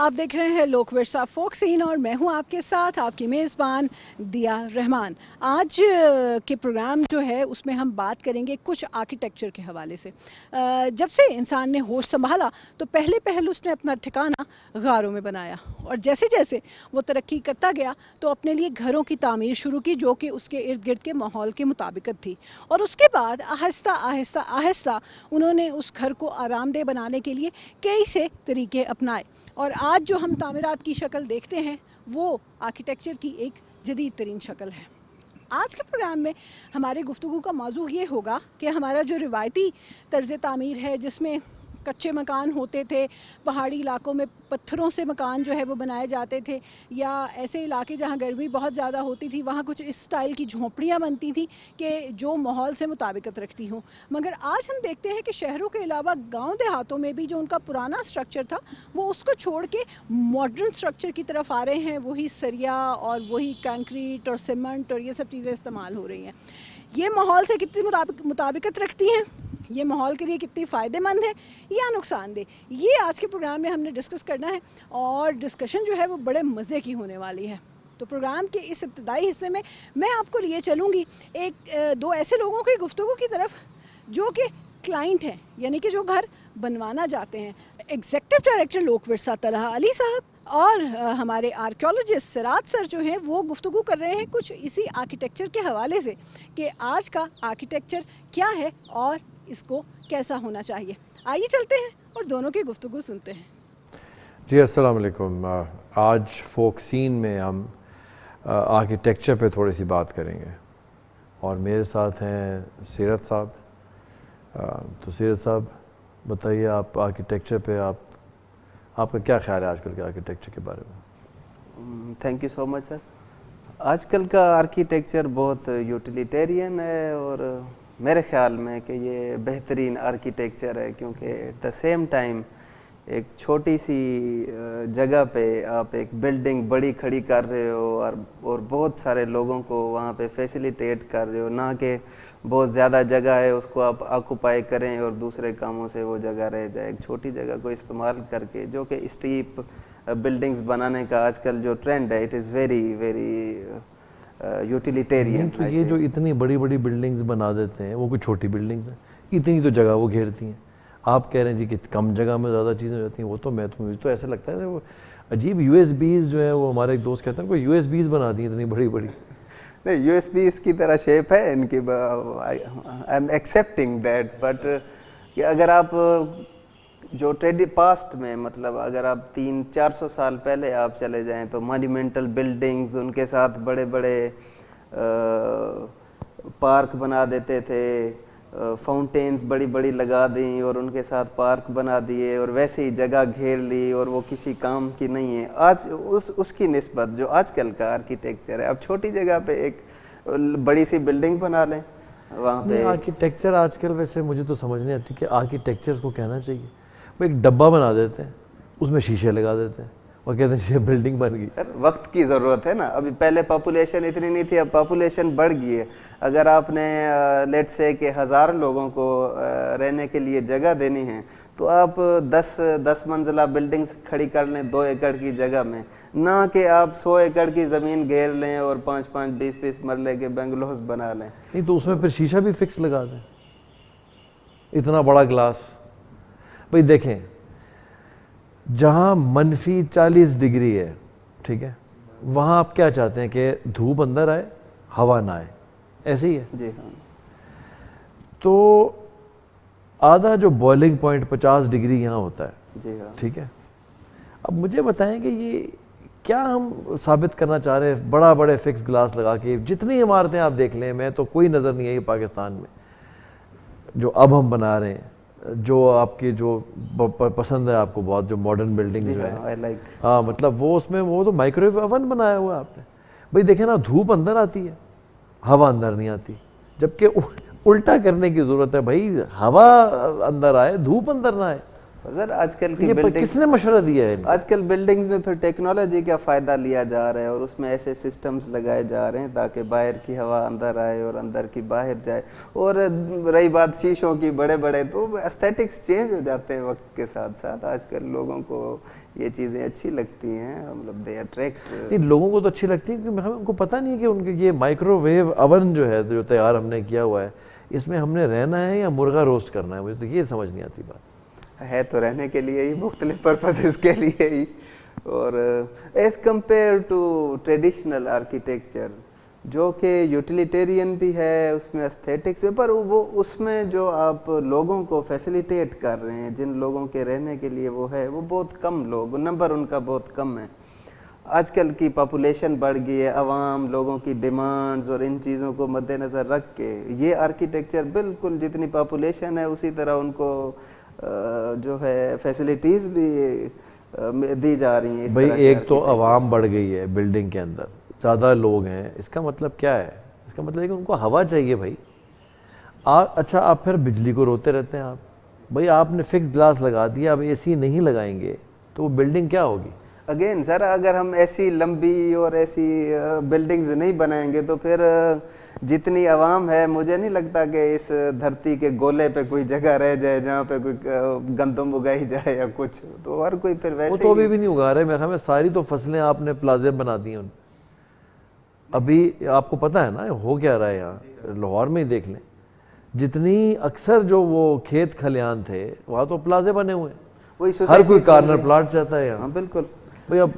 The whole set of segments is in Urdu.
آپ دیکھ رہے ہیں لوک ورثہ فوک سین اور میں ہوں آپ کے ساتھ آپ کی میزبان دیا رحمان. آج کے پروگرام جو ہے اس میں ہم بات کریں گے کچھ آرکیٹیکچر کے حوالے سے. جب سے انسان نے ہوش سنبھالا تو پہلے اس نے اپنا ٹھکانہ غاروں میں بنایا اور جیسے جیسے وہ ترقی کرتا گیا تو اپنے لیے گھروں کی تعمیر شروع کی جو کہ اس کے ارد گرد کے ماحول کے مطابقت تھی, اور اس کے بعد آہستہ آہستہ آہستہ انہوں نے اس گھر کو آرام دہ بنانے کے لیے کئی سے طریقے اپنائے. اور آج جو ہم تعمیرات کی شکل دیکھتے ہیں وہ آرکیٹیکچر کی ایک جدید ترین شکل ہے. آج کے پروگرام میں ہمارے گفتگو کا موضوع یہ ہوگا کہ ہمارا جو روایتی طرز تعمیر ہے جس میں کچے مکان ہوتے تھے, پہاڑی علاقوں میں پتھروں سے مکان جو ہے وہ بنائے جاتے تھے, یا ایسے علاقے جہاں گرمی بہت زیادہ ہوتی تھی وہاں کچھ اس سٹائل کی جھونپڑیاں بنتی تھیں کہ جو ماحول سے مطابقت رکھتی ہوں. مگر آج ہم دیکھتے ہیں کہ شہروں کے علاوہ گاؤں دیہاتوں میں بھی جو ان کا پرانا سٹرکچر تھا وہ اس کو چھوڑ کے ماڈرن سٹرکچر کی طرف آ رہے ہیں. وہی سریا اور وہی کنکریٹ اور سیمنٹ اور یہ سب چیزیں استعمال ہو رہی ہیں. یہ ماحول سے کتنی مطابقت رکھتی ہیں, یہ ماحول کے لیے کتنی فائدہ مند ہے یا نقصان دہ, یہ آج کے پروگرام میں ہم نے ڈسکس کرنا ہے, اور ڈسکشن جو ہے وہ بڑے مزے کی ہونے والی ہے. تو پروگرام کے اس ابتدائی حصے میں آپ کو لیے چلوں گی دو ایسے لوگوں کی گفتگو کی طرف جو کہ کلائنٹ ہیں, یعنی کہ جو گھر بنوانا جاتے ہیں. ایگزیکٹو ڈائریکٹر لوک ورثہ طلحہ علی صاحب اور ہمارے آرکیولوجسٹ سراج سر جو ہیں وہ گفتگو کر رہے ہیں کچھ اسی آرکیٹیکچر کے حوالے سے کہ آج کا آرکیٹیکچر کیا ہے اور اس کو کیسا ہونا چاہیے. آئیے چلتے ہیں اور دونوں کی گفتگو سنتے ہیں. جی السلام علیکم. آج فوک سین میں ہم آرکیٹیکچر پہ تھوڑی سی بات کریں گے اور میرے ساتھ ہیں سیرت صاحب. تو سیرت صاحب بتائیے, آپ آرکیٹیکچر پہ آپ کا کیا خیال ہے آج کل کے آرکیٹیکچر کے بارے میں؟ تھینک یو سو مچ سر. آج کل کا آرکیٹیکچر بہت یوٹیلیٹیرین ہے اور میرے خیال میں کہ یہ بہترین آرکیٹیکچر ہے, کیونکہ ایٹ دا سیم ٹائم ایک چھوٹی سی جگہ پہ آپ ایک بلڈنگ بڑی کھڑی کر رہے ہو اور بہت سارے لوگوں کو وہاں پہ فیسیلیٹیٹ کر رہے ہو, نہ کہ بہت زیادہ جگہ ہے اس کو آپ آکوپائی کریں اور دوسرے کاموں سے وہ جگہ رہ جائے. ایک چھوٹی جگہ کو استعمال کر کے, جو کہ اسٹیپ بلڈنگز بنانے کا آج کل جو ٹرینڈ ہے, it is very very utilitarian. تو یہ جو اتنی بڑی بڑی بلڈنگز بنا دیتے ہیں وہ کوئی چھوٹی بلڈنگز ہیں, اتنی تو جگہ وہ گھیرتی ہیں. آپ کہہ رہے ہیں جی کہ کم جگہ میں زیادہ چیزیں ہوتی ہیں, وہ تو مجھے تو ایسا لگتا ہے وہ عجیب یو ایس بیز جو ہے وہ ہمارے ایک دوست کہتے ہیں کوئی یو ایس بیز بنا دی ہیں اتنی بڑی بڑی. نہیں, یو ایس بی اس کی طرح شیپ ہے ان کی, I am accepting that, but کہ اگر آپ جو پاسٹ میں مطلب اگر آپ 300-400 سال پہلے آپ چلے جائیں تو مانیومنٹل بلڈنگز, ان کے ساتھ بڑے بڑے پارک بنا دیتے تھے, فاؤنٹینز بڑی بڑی لگا دیں اور ان کے ساتھ پارک بنا دیے اور ویسے ہی جگہ گھیر لی اور وہ کسی کام کی نہیں ہے. آج اس کی نسبت جو آج کل کا آرکیٹیکچر ہے, اب چھوٹی جگہ پہ ایک بڑی سی بلڈنگ بنا لیں وہاں پہ. آرکیٹیکچر آج کل ویسے مجھے تو سمجھ نہیں آتی کہ آرکیٹیکچر کو کہنا چاہیے. وہ ایک ڈبہ بنا دیتے ہیں, اس میں شیشے لگا دیتے ہیں اور کہتے ہیں یہ بلڈنگ بن گئی. سر وقت کی ضرورت ہے نا, ابھی پہلے پاپولیشن اتنی نہیں تھی, اب پاپولیشن بڑھ گئی ہے. اگر آپ نے لیٹ سے کہ 1000 لوگوں کو رہنے کے لیے جگہ دینی ہے تو آپ 10 منزلہ بلڈنگز کھڑی کر لیں 2 ایکڑ کی جگہ میں, نہ کہ آپ 100 ایکڑ کی زمین گھیر لیں اور 5-5 20-20 مرلے کے بنگلوز بنا لیں. نہیں تو اس میں پھر شیشہ بھی فکس لگا دیں, اتنا بڑا گلاس. بھئی دیکھیں, جہاں -40 ڈگری ہے, ٹھیک ہے, وہاں آپ کیا چاہتے ہیں کہ دھوپ اندر آئے ہوا نہ آئے, ایسے ہی ہے. جی ہاں. تو آدھا جو بوائلنگ پوائنٹ 50 ڈگری یہاں ہوتا ہے, جی ہاں, ٹھیک ہے. اب مجھے بتائیں کہ یہ کیا ہم ثابت کرنا چاہ رہے ہیں بڑے فکس گلاس لگا کے؟ جتنی عمارتیں آپ دیکھ لیں, میں تو کوئی نظر نہیں آئی پاکستان میں جو اب ہم بنا رہے ہیں, جو آپ کی جو پسند ہے آپ کو بہت, جو ماڈرن بلڈنگز جو ہیں, ہاں مطلب وہ اس میں وہ تو مائکروویو اوون بنایا ہوا ہے آپ نے. بھئی دیکھیں نا, دھوپ اندر آتی ہے, ہوا اندر نہیں آتی, جبکہ الٹا کرنے کی ضرورت ہے. بھائی ہوا اندر آئے, دھوپ اندر نہ آئے. سر آج کل کی یہ بلڈنگ کس نے مشورہ دیا ہے؟ آج کل بلڈنگز میں پھر ٹیکنالوجی کا فائدہ لیا جا رہا ہے اور اس میں ایسے سسٹمز لگائے جا رہے ہیں تاکہ باہر کی ہوا اندر آئے اور اندر کی باہر جائے. اور رہی بات شیشوں کی بڑے بڑے, تو ایستھیٹکس چینج ہو جاتے ہیں وقت کے ساتھ ساتھ. آج کل لوگوں کو یہ چیزیں اچھی لگتی ہیں, مطلب دے اٹریکٹ. نہیں, لوگوں کو تو اچھی لگتی ہے کیونکہ ان کو پتہ نہیں ہے کہ ان کے یہ مائکرو ویو اوون جو ہے جو تیار ہم نے کیا ہوا ہے, اس میں ہم نے رہنا ہے یا مرغا روسٹ کرنا ہے. مجھے تو یہ سمجھ نہیں آتی بات. ہے تو رہنے کے لیے ہی, مختلف پرپسز کے لیے ہی. اور as compare to traditional architecture جو کہ یوٹیلیٹیرین بھی ہے, اس میں استھیٹکس ہے, پر وہ اس میں جو آپ لوگوں کو فیسیلیٹیٹ کر رہے ہیں, جن لوگوں کے رہنے کے لیے وہ ہے, وہ بہت کم لوگ, نمبر ان کا بہت کم ہے. آج کل کی پاپولیشن بڑھ گئی ہے, عوام لوگوں کی ڈیمانڈز اور ان چیزوں کو مد نظر رکھ کے یہ آرکیٹیکچر بالکل جتنی پاپولیشن ہے اسی طرح ان کو جو ہے فیسلٹیز بھی دی جا رہی ہیں. بھائی ایک تو عوام بڑھ گئی ہے بلڈنگ کے اندر, زیادہ لوگ ہیں, اس کا مطلب کیا ہے؟ اس کا مطلب ہے کہ ان کو ہوا چاہیے بھائی. اچھا آپ پھر بجلی کو روتے رہتے ہیں آپ. بھائی آپ نے فکس گلاس لگا دیا, اب اے سی نہیں لگائیں گے تو وہ بلڈنگ کیا ہوگی؟ اگین سر, اگر ہم ایسی لمبی اور ایسی بلڈنگز نہیں بنائیں گے تو پھر جتنی عوام ہے, مجھے نہیں لگتا کہ اس دھرتی کے گولے پہ کوئی جگہ رہ جائے جہاں پہ کوئی گندم اگائی جائے یا کچھ. تو ہر کوئی پھر ویسے وہ تو ابھی بھی نہیں اگا رہے. میرے خیال میں ساری تو فصلیں آپ نے پلازے بنا دی ہیں. ابھی آپ کو پتہ ہے نا ہو کیا رہا ہے یہاں لاہور میں ہی دیکھ لیں, جتنی اکثر جو وہ کھیت کھلیان تھے وہاں تو پلازے بنے ہوئے ہیں. ہر کوئی کارنر پلاٹ چاہتا ہے یہاں. بالکل بھئی اب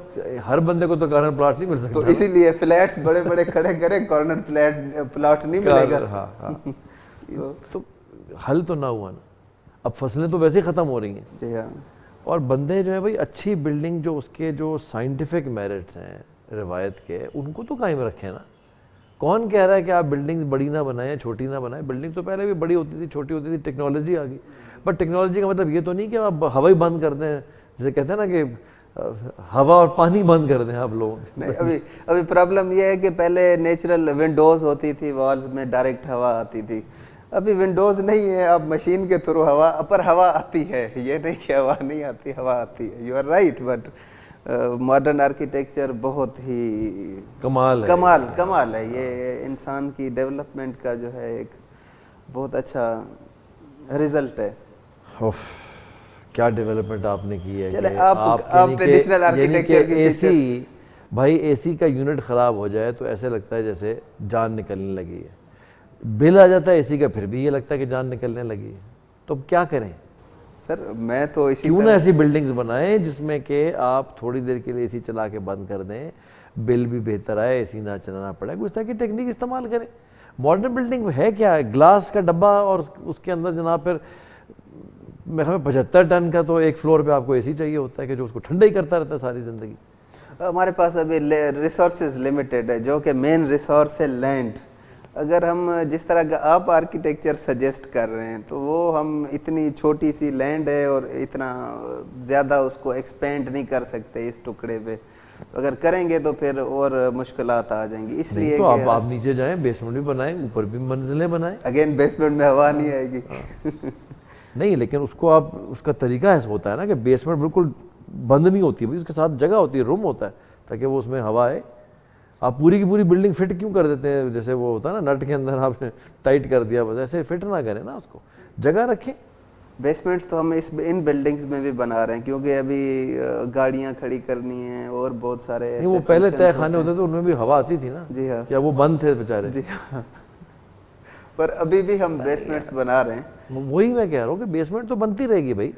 ہر بندے کو تو کارنر پلاٹ نہیں مل سکتا, تو اسی لیے فلیٹس بڑے بڑے کھڑے کریں, کارنر پلاٹ نہیں ملے گا. ہاں تو حل تو نہ ہوا نا. اب فصلیں تو ویسے ہی ختم ہو رہی ہیں. جی ہاں. اور بندے جو ہے بھائی اچھی بلڈنگ جو اس کے جو سائنٹیفک میرٹس ہیں روایت کے, ان کو تو قائم رکھیں نا. کون کہہ رہا ہے کہ آپ بلڈنگ بڑی نہ بنائیں چھوٹی نہ بنائیں؟ بلڈنگ تو پہلے بھی بڑی ہوتی تھی چھوٹی ہوتی تھی, ٹیکنالوجی آ گئی. بٹ ٹیکنالوجی کا مطلب یہ تو نہیں کہ آپ ہوا ہی بند کر دیں, جسے کہتے ہیں نا کہ ہوا اور پانی بند کر دیں آپ لوگوں. نہیں, ابھی پرابلم یہ ہے کہ پہلے نیچرل ونڈوز ہوتی تھی والز میں, ڈائریکٹ ہوا آتی تھی. ابھی ونڈوز نہیں ہے, اب مشین کے تھرو ہوا آتی ہے. یہ نہیں کہ ہوا نہیں آتی, ہوا آتی ہے. You are right. But modern architecture بہت ہی کمال ہے. یہ انسان کی ڈیولپمنٹ کا جو ہے ایک بہت اچھا رزلٹ ہے. کیا ڈیولپمنٹ آپ نے کی ہے. چلے آپ ٹریڈیشنل آرکیٹیکچر کی فیچرز. بھائی اے سی کا یونٹ خراب ہو جائے تو ایسے لگتا ہے جیسے جان نکلنے لگی ہے. بل آ جاتا ہے اے سی کا, پھر بھی یہ لگتا ہے کہ جان نکلنے لگی ہے. تو اب کیا کریں سر؟ میں تو اسی کیوں نہ ایسی بلڈنگز بنائیں جس میں کہ آپ تھوڑی دیر کے لیے اے سی چلا کے بند کر دیں, بل بھی بہتر آئے, اے سی نہ چلانا پڑے. اس طرح کی ٹیکنیک استعمال کریں. ماڈرن بلڈنگ ہے کیا ہے, گلاس کا ڈبہ اور اس کے اندر جناب پھر میں 75 ٹن کا تو ایک فلور پہ آپ کو اے سی چاہیے ہوتا ہے کہ جو اس کو ٹھنڈا ہی کرتا رہتا ہے ساری زندگی. ہمارے پاس ابھی ریسورسز لمیٹڈ ہے, جو کہ مین ریسورس ہے لینڈ. اگر ہم جس طرح کا آپ آرکیٹیکچر سجیسٹ کر رہے ہیں تو وہ ہم اتنی چھوٹی سی لینڈ ہے اور اتنا زیادہ اس کو ایکسپینڈ نہیں کر سکتے اس ٹکڑے پہ. اگر کریں گے تو پھر اور مشکلات آ جائیں گی. اس لیے تو آپ نیچے جائیں, بیسمنٹ بھی بنائیں, اوپر بھی منزلیں بنائیں. اگین بیسمنٹ میں ہوا نہیں آئے گی. نہیں, لیکن اس کو آپ اس کا طریقہ ایسا ہوتا ہے نا کہ بیسمنٹ بالکل بند نہیں ہوتی, اس کے ساتھ جگہ ہوتی ہے, روم ہوتا ہے تاکہ وہ اس میں ہوا آئے. آپ پوری کی پوری بلڈنگ فٹ کیوں کر دیتے ہیں, جیسے وہ ہوتا ہے نا نٹ کے اندر آپ نے ٹائٹ کر دیا, بس ایسے فٹ نہ کریں نا, اس کو جگہ رکھیں. بیسمنٹس تو ہم ان بلڈنگز میں بھی بنا رہے ہیں کیونکہ ابھی گاڑیاں کھڑی کرنی ہیں اور بہت سارے ایسے. وہ پہلے طے خانے ہوتے تھے, ان میں بھی ہوا آتی تھی نا. جی ہاں. یا وہ بند تھے بیچارے. جی ہاں. پر ابھی بھی ہم بیسمنٹس بنا رہے ہیں. وہی میں کہہ رہا ہوں کہ بیسمنٹ تو بنتی رہے گی بھائی,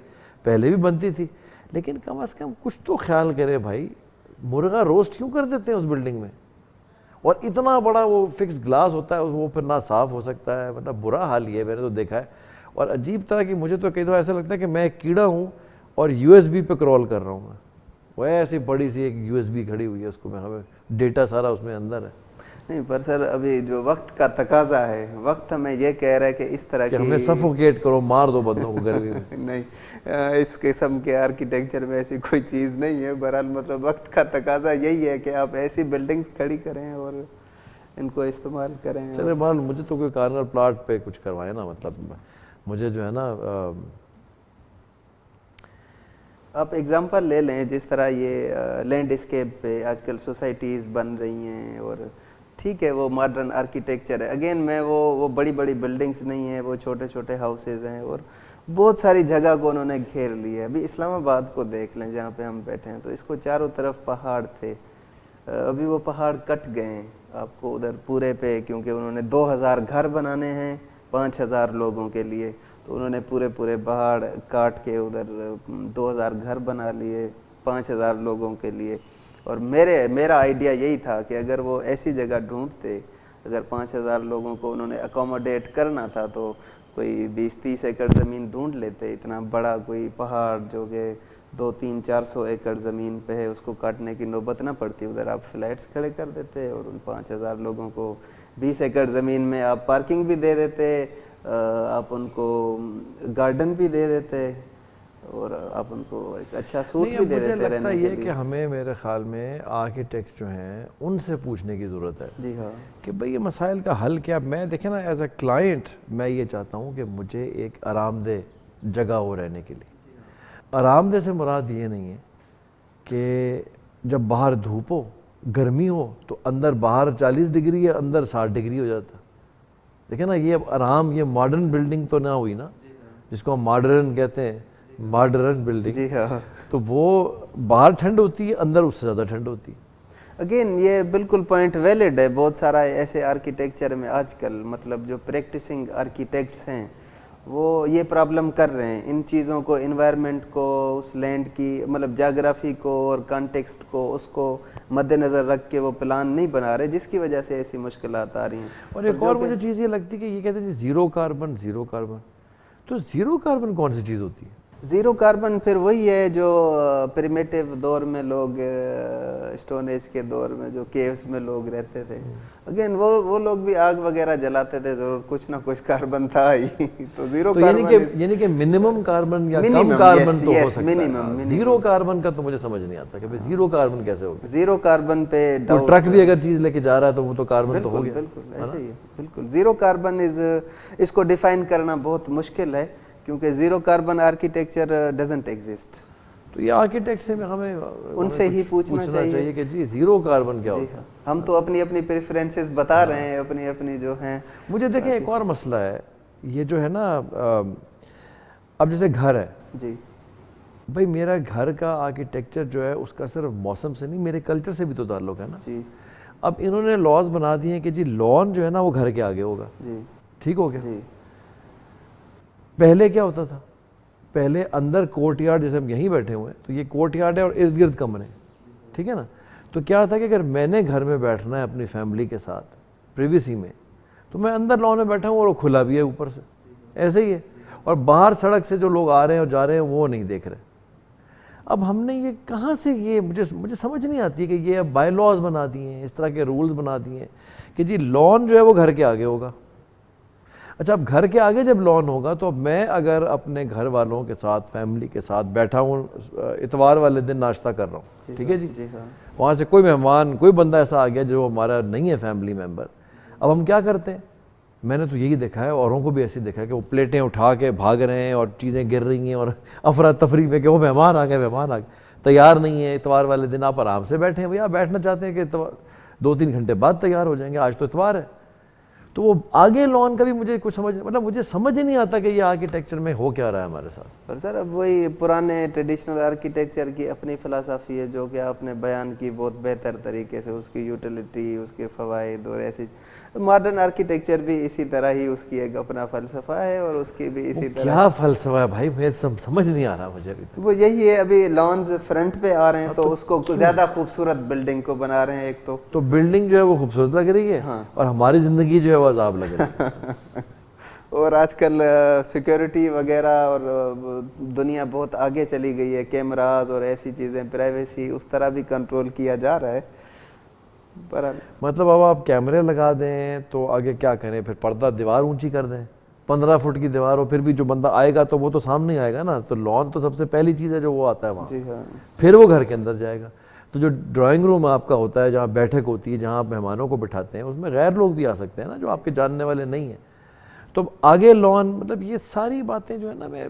پہلے بھی بنتی تھی, لیکن کم از کم کچھ تو خیال کرے بھائی. مرغا روسٹ کیوں کر دیتے ہیں اس بلڈنگ میں؟ اور اتنا بڑا وہ فکس گلاس ہوتا ہے, وہ پھر نہ صاف ہو سکتا ہے. مطلب برا حال یہ ہے, میں نے تو دیکھا ہے. اور عجیب طرح کی مجھے تو کئی دفعہ ایسا لگتا ہے کہ میں ایک کیڑا ہوں اور یو ایس بی پہ کرول کر رہا ہوں. میں وہ ایسی بڑی سی ایک یو ایس بی کھڑی ہوئی ہے, اس کو میں ہمیں ڈیٹا سارا اس میں اندر ہے. نہیں پر سر ابھی جو وقت کا تقاضا ہے, وقت ہمیں یہ کہہ رہا ہے کہ اس طرح کی ہمیں سفوکیٹ کرو, مار دو بندوں کو گرمی میں. نہیں, اس قسم کے آرکیٹیکچر میں ایسی کوئی چیز نہیں ہے. بہرحال مطلب وقت کا تقاضا یہی ہے کہ آپ ایسی بلڈنگز کھڑی کریں اور ان کو استعمال کریں. چلے بہرحال مجھے تو کوئی کارنر پلاٹ پہ کچھ کروائے نا. مطلب مجھے جو ہے نا آپ ایگزامپل لے لیں جس طرح یہ لینڈ اسکیپ پہ آج کل سوسائٹیز بن رہی ہیں، اور ٹھیک ہے وہ ماڈرن آرکیٹیکچر ہے، اگین میں وہ بڑی بڑی بلڈنگز نہیں ہیں، وہ چھوٹے چھوٹے ہاؤسز ہیں، اور بہت ساری جگہ کو انہوں نے گھیر لی ہے. ابھی اسلام آباد کو دیکھ لیں جہاں پہ ہم بیٹھے ہیں، تو اس کو چاروں طرف پہاڑ تھے، ابھی وہ پہاڑ کٹ گئے ہیں آپ کو ادھر پورے پہ، کیونکہ انہوں نے 2000 گھر بنانے ہیں 5000 لوگوں کے لیے، تو انہوں نے پورے پہاڑ کاٹ کے ادھر 2000 گھر بنا لیے 5000 لوگوں کے لیے. اور میرا آئیڈیا یہی تھا کہ اگر وہ ایسی جگہ ڈھونڈتے، اگر 5000 لوگوں کو انہوں نے اکوموڈیٹ کرنا تھا تو کوئی 20-30 ایکڑ زمین ڈھونڈ لیتے. اتنا بڑا کوئی پہاڑ جو کہ 200-400 ایکڑ زمین پہ ہے، اس کو کاٹنے کی نوبت نہ پڑتی، ادھر آپ فلیٹس کھڑے کر دیتے، اور ان 5000 لوگوں کو 20 ایکڑ زمین میں آپ پارکنگ بھی دے دیتے، آپ ان کو گارڈن بھی دے دیتے، اور آپ ان کو ایک اچھا سوٹ بھی دے دیتے رہنے کے لیے. مجھے لگتا ہے یہ کہ ہمیں میرے خیال میں آرکیٹیکٹس جو ہیں ان سے پوچھنے کی ضرورت ہے. جی ہاں، کہ بھئی یہ مسائل کا حل کیا. میں دیکھیں نا ایز اے کلائنٹ میں یہ چاہتا ہوں کہ مجھے ایک آرام دہ جگہ ہو رہنے کے لیے. آرام دہ سے مراد یہ نہیں ہے کہ جب باہر دھوپ ہو گرمی ہو تو اندر باہر 40 ڈگری ہے اندر 60 ڈگری ہو جاتا. دیکھیں نا یہ آرام، یہ ماڈرن بلڈنگ تو نہ ہوئی نا جس کو ہم ماڈرن کہتے ہیں، ماڈرن بلڈنگ. جی ہاں، تو وہ باہر ٹھنڈ ہوتی ہے اندر اس سے زیادہ ٹھنڈ ہوتی ہے. اگین یہ بالکل پوائنٹ ویلڈ ہے. بہت سارا ایسے آرکیٹیکچر میں آج کل مطلب جو پریکٹسنگ آرکیٹیکٹس ہیں وہ یہ پرابلم کر رہے ہیں، ان چیزوں کو، انوائرمنٹ کو، اس لینڈ کی مطلب جاگرافی کو اور کانٹیکسٹ کو، اس کو مد نظر رکھ کے وہ پلان نہیں بنا رہے، جس کی وجہ سے ایسی مشکلات آ رہی ہیں. اور ایک اور مجھے چیز یہ لگتی ہے کہ یہ کہتے ہیں زیرو کاربن، زیرو کاربن. تو زیرو کاربن کون سی چیز ہوتی ہے؟ زیرو کاربن پھر وہی ہے جو پریمیٹیو دور میں لوگ، اسٹون ایج کے دور میں جو کیوز میں لوگ رہتے تھے، اگین وہ لوگ بھی آگ وغیرہ جلاتے تھے، ضرور کچھ نہ کچھ کاربن تھا ہی. تو زیرو کاربن یعنی کہ منیمم کاربن یا کم کاربن تو ہو سکتا ہے. زیرو کاربن کا تو مجھے سمجھ نہیں آتا کہ زیرو کاربن کیسے ہوگا. زیرو کاربن پہ ٹرک بھی اگر چیز لے کے جا رہا ہے تو وہ تو کاربن تو ہو گیا. بالکل ایسے ہی ہے. بالکل زیرو کاربن اس کو ڈیفائن کرنا بہت مشکل ہے، کیونکہ zero carbon architecture doesn't exist. تو یہ آرکیٹیکٹ سے ہمیں ان سے ہی پوچھنا چاہیے کہ جی زیرو کاربن کیا ہوتا ہے. ہم تو اپنی پریفرنسز بتا رہے ہیں، اپنی جو ہیں. مجھے دیکھیں ایک اور مسئلہ ہے یہ جو ہے نا، اب جیسے گھر ہے، جی بھائی میرا گھر کا آرکیٹیکچر جو ہے اس کا صرف موسم سے نہیں میرے کلچر سے بھی تو تعلق ہے نا. جی اب انہوں نے لاز بنا دیے ہیں کہ جی لان جو ہے نا وہ گھر کے آگے ہوگا. جی ٹھیک ہو گیا. جی پہلے کیا ہوتا تھا؟ پہلے اندر کورٹ یارڈ، جیسے ہم یہیں بیٹھے ہوئے ہیں تو یہ کورٹ یارڈ ہے اور ارد گرد کمرے، ٹھیک ہے نا. تو کیا تھا کہ اگر میں نے گھر میں بیٹھنا ہے اپنی فیملی کے ساتھ پریویسی میں، تو میں اندر لان میں بیٹھا ہوں اور وہ کھلا بھی ہے اوپر سے، ایسے ہی ہے. اور باہر سڑک سے جو لوگ آ رہے ہیں اور جا رہے ہیں وہ نہیں دیکھ رہے. اب ہم نے یہ کہاں سے، یہ مجھے سمجھ نہیں آتی کہ یہ اب بائی لاز بنا دیے ہیں، اس طرح کے رولز بنا دیے ہیں کہ جی لان جو ہے وہ گھر کے آگے ہوگا. اچھا اب گھر کے آگے جب لان ہوگا تو اب میں اگر اپنے گھر والوں کے ساتھ، فیملی کے ساتھ بیٹھا ہوں، اتوار والے دن ناشتہ کر رہا ہوں، ٹھیک ہے جی، وہاں سے کوئی مہمان، کوئی بندہ ایسا آ گیا جو ہمارا نہیں ہے فیملی ممبر، اب ہم کیا کرتے ہیں؟ میں نے تو یہی دیکھا ہے، اوروں کو بھی ایسے دیکھا ہے کہ وہ پلیٹیں اٹھا کے بھاگ رہے ہیں اور چیزیں گر رہی ہیں اور افراتفری میں کہ وہ مہمان آ گئے، تیار نہیں ہے. اتوار والے دن آپ آرام سے بیٹھے ہیں، بھیا بیٹھنا چاہتے ہیں کہ 2-3 گھنٹے بعد تیار ہو جائیں گے، آج تو اتوار ہے. تو وہ آگے لان کا بھی مجھے کچھ مجھے سمجھ ہی نہیں آتا کہ یہ آرکیٹیکچر میں ہو کیا رہا ہے ہمارے ساتھ. اور سر اب وہی پرانے ٹریڈیشنل آرکیٹیکچر کی اپنی فلسفی ہے جو کہ آپ نے بیان کی بہت بہتر طریقے سے، اس کی یوٹیلیٹی، اس کے فوائد، اور ایسی. ماڈرن آرکیٹیکچر بھی اسی طرح ہی، اس کی ایک اپنا فلسفہ ہے اور اس کی بھی اسی طرح. کیا فلسفہ ہے بھائی؟ میں سمجھ نہیں آ رہا مجھے ابھی. وہ یہی ہے، ابھی لانز فرنٹ پہ آ رہے ہیں تو اس کو زیادہ خوبصورت بلڈنگ کو بنا رہے ہیں. ایک تو بلڈنگ جو ہے وہ خوبصورت لگ رہی ہے اور ہماری زندگی جو ہے وہ عذاب لگ رہی ہے. اور آج کل سیکیورٹی وغیرہ اور دنیا بہت آگے چلی گئی ہے، کیمراز اور ایسی چیزیں، پرائیویسی اس طرح بھی کنٹرول کیا جا رہا ہے. مطلب اب آپ کیمرے لگا دیں تو آگے کیا کریں؟ پھر پردہ دیوار اونچی کر دیں، 15 فٹ کی دیوار ہو، پھر بھی جو بندہ آئے گا تو وہ تو سامنے آئے گا نا. تو لان تو سب سے پہلی چیز ہے جو وہ آتا ہے وہاں، پھر وہ گھر کے اندر جائے گا. تو جو ڈرائنگ روم آپ کا ہوتا ہے، جہاں بیٹھک ہوتی ہے، جہاں آپ مہمانوں کو بٹھاتے ہیں، اس میں غیر لوگ بھی آ سکتے ہیں نا جو آپ کے جاننے والے نہیں ہیں. تو آگے لان مطلب یہ ساری باتیں جو ہے نا میں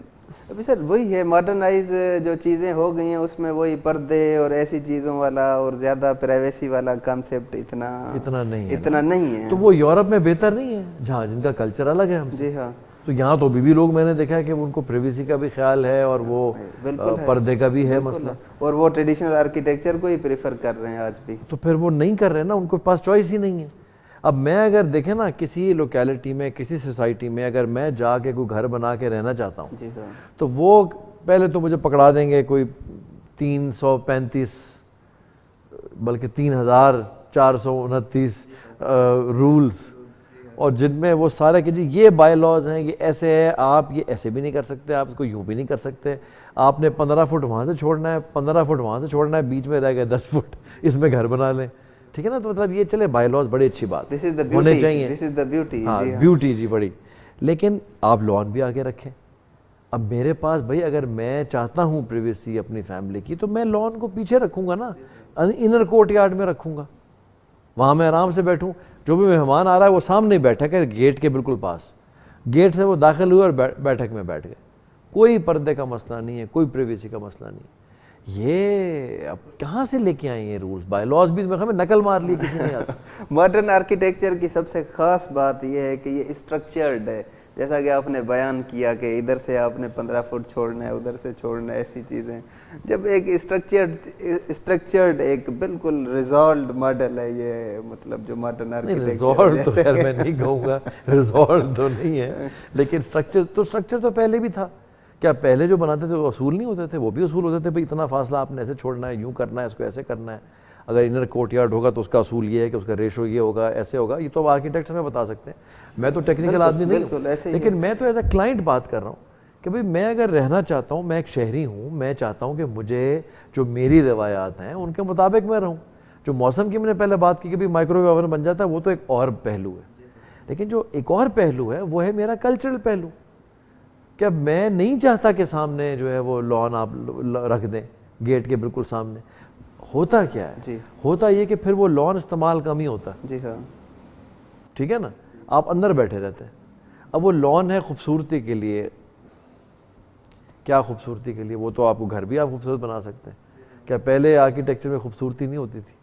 ابھی سر وہی ہے ماڈرنائز جو چیزیں ہو گئی ہیں اس میں وہی پردے اور ایسی چیزوں والا اور زیادہ پرائیویسی والا کانسیپٹ اتنا نہیں ہے. تو وہ یورپ میں بہتر نہیں ہے جہاں جن کا کلچر الگ ہے ہم سے. جی ہاں. تو یہاں تو بھی لوگ میں نے دیکھا ہے کہ ان کو پریویسی کا بھی خیال ہے اور وہ پردے کا بھی ہے مسئلہ, اور وہ ٹریڈیشنل آرکیٹیکچر کو ہی پریفر کر رہے ہیں آج بھی. تو پھر وہ نہیں کر رہے ہیں نا, ان کے پاس چوائس ہی نہیں ہے. اب میں اگر دیکھیں نا کسی لوکیلٹی میں کسی سوسائٹی میں اگر میں جا کے کوئی گھر بنا کے رہنا چاہتا ہوں تو وہ پہلے تو مجھے پکڑا دیں گے کوئی 335 بلکہ 3429 رولز, اور جن میں وہ سارے کہ جی یہ بائی لاز ہیں, یہ ایسے ہے, آپ یہ ایسے بھی نہیں کر سکتے, آپ اس کو یوں بھی نہیں کر سکتے, آپ نے 15 فٹ وہاں سے چھوڑنا ہے, 15 فٹ وہاں سے چھوڑنا ہے, بیچ میں رہ گئے 10 فٹ, اس میں گھر بنا لیں. ٹھیک ہے نا, تو مطلب یہ چلے بائی لاز بڑی اچھی بات ہونے چاہیے, بیوٹی جی بڑی, لیکن آپ لان بھی آگے رکھیں. اب میرے پاس بھائی اگر میں چاہتا ہوں پریویسی اپنی فیملی کی تو میں لان کو پیچھے رکھوں گا نا, انر کورٹ یارڈ میں رکھوں گا, وہاں میں آرام سے بیٹھوں. جو بھی مہمان آ رہا ہے وہ سامنے بیٹھک ہے گیٹ کے بالکل پاس, گیٹ سے وہ داخل ہوئے اور بیٹھک میں بیٹھ گئے, کوئی پردے کا مسئلہ نہیں ہے, کوئی پریویسی کا مسئلہ نہیں. یہ اب کہاں سے لے کے آئے یہ رولز, بائی لاز بھی ہمیں نقل مار لی کسی نے آتا. ماڈرن آرکیٹیکچر کی سب سے خاص بات یہ ہے کہ یہ اسٹرکچرڈ ہے, جیسا کہ آپ نے بیان کیا کہ ادھر سے آپ نے 15 فٹ چھوڑنا ہے, ادھر سے چھوڑنا ہے, ایسی چیزیں. جب ایک اسٹرکچرڈ ایک بالکل ریزالوڈ ماڈل ہے یہ, مطلب جو ماڈرن ریزالوڈ تو خیر میں نہیں کہوں گا, ریزالوڈ تو نہیں ہے, لیکن اسٹرکچر تو پہلے بھی تھا. کیا پہلے جو بناتے تھے وہ اصول نہیں ہوتے تھے, وہ بھی اصول ہوتے تھے, بھائی اتنا فاصلہ آپ نے ایسے چھوڑنا ہے, یوں کرنا ہے, اس کو ایسے کرنا ہے, اگر انر کورٹ یارڈ ہوگا تو اس کا اصول یہ ہے کہ اس کا ریشو یہ ہوگا, ایسے ہوگا. یہ تو آرکیٹیکٹس ہمیں بتا سکتے ہیں, میں تو ٹیکنیکل آدمی نہیں ہوں, لیکن میں تو ایز اے کلائنٹ بات کر رہا ہوں کہ بھائی میں اگر رہنا چاہتا ہوں, میں ایک شہری ہوں, میں چاہتا ہوں کہ مجھے جو میری روایات ہیں ان کے مطابق میں رہوں. جو موسم کی میں نے پہلے بات کی کہ بھائی مائکرو ویو اوون بن جاتا ہے, وہ تو ایک اور پہلو ہے, لیکن جو ایک اور پہلو ہے وہ ہے میرا کلچرل پہلو. کہ اب میں نہیں چاہتا کہ سامنے جو ہے وہ لان آپ رکھ دیں گیٹ کے بالکل سامنے. ہوتا کیا ہے جی, ہوتا یہ کہ پھر وہ لان استعمال کم ہی ہوتا ہے. جی ہاں, ٹھیک ہے نا, آپ اندر بیٹھے رہتے ہیں. اب وہ لان ہے خوبصورتی کے لیے, کیا خوبصورتی کے لیے, وہ تو آپ کو گھر بھی آپ خوبصورت بنا سکتے ہیں. کیا پہلے آرکیٹیکچر میں خوبصورتی نہیں ہوتی تھی؟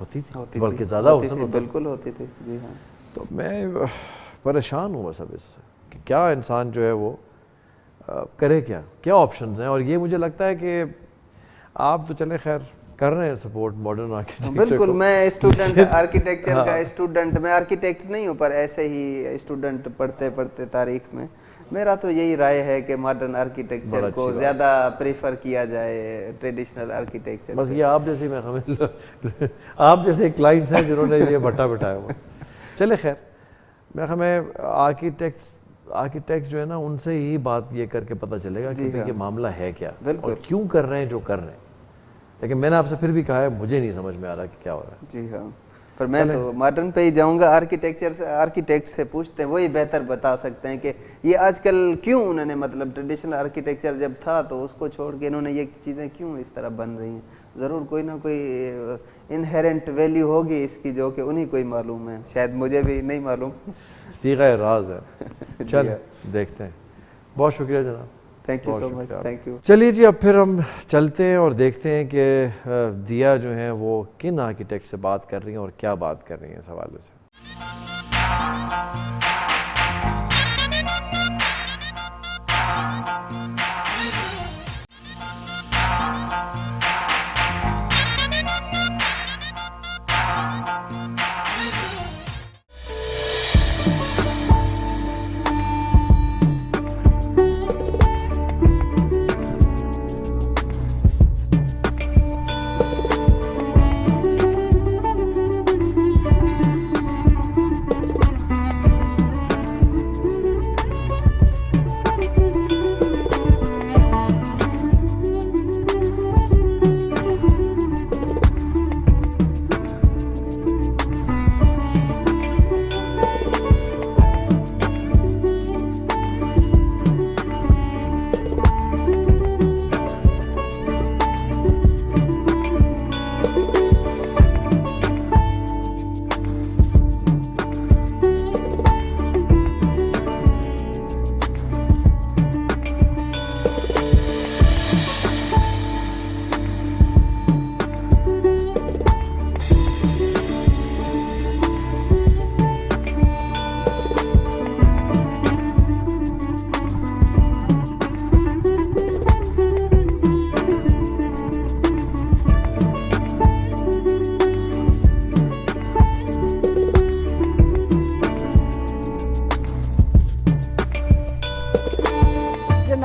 ہوتی تھی, بلکہ زیادہ حسن ہوتا, بالکل ہوتی تھی. جی ہاں. تو میں پریشان ہوں بس اب اس سے کہ کیا انسان جو ہے وہ کرے, کیا آپشنز ہیں. اور یہ مجھے لگتا ہے کہ آپ تو چلے خیر کر رہے ہیں سپورٹ ماڈرن آرکیٹیکچر. بالکل, میں اسٹوڈنٹ آرکیٹیکچر کا اسٹوڈنٹ, میں آرکیٹیکٹ نہیں ہوں پر ایسے ہی اسٹوڈنٹ پڑھتے تاریخ میں میرا تو یہی رائے ہے کہ ماڈرن آرکیٹیکچر کو زیادہ پریفر کیا جائے ٹریڈیشنل آرکیٹیکچر. بس یہ آپ جیسے میں آپ جیسے کلائنٹس ہیں جنہوں نے یہ بٹا بٹایا ہوا. چلے خیر, میں آرکیٹیکٹس جو ہے نا ان سے ہی بات یہ کر کے پتہ چلے گا کہ یہ معاملہ ہے کیا اور کیوں کر رہے ہیں جو کر رہے ہیں. لیکن میں نے آپ سے پھر بھی کہا ہے مجھے نہیں سمجھ میں آ رہا کہ کیا ہو رہا ہے. جی ہاں, پر میں تو ماڈرن پہ ہی جاؤں گا. آرکیٹیکٹ سے پوچھتے ہیں, وہی بہتر بتا سکتے ہیں کہ یہ آج کل کیوں انہوں نے, مطلب ٹریڈیشنل آرکیٹیکچر جب تھا تو اس کو چھوڑ کے انہوں نے یہ چیزیں کیوں اس طرح بن رہی ہیں. ضرور کوئی نہ کوئی انہیرنٹ ویلیو ہوگی اس کی جو کہ انہیں کو ہی معلوم ہے, شاید مجھے بھی نہیں معلوم. صیغہ راز ہے. چل دیکھتے ہیں. بہت شکریہ جناب, thank you so much, thank you. چلیے جی, اب پھر ہم چلتے ہیں اور دیکھتے ہیں کہ دیا جو ہیں وہ کن آرکیٹیکٹ سے بات کر رہی ہیں اور کیا بات کر رہی ہیں اس حوالے سے.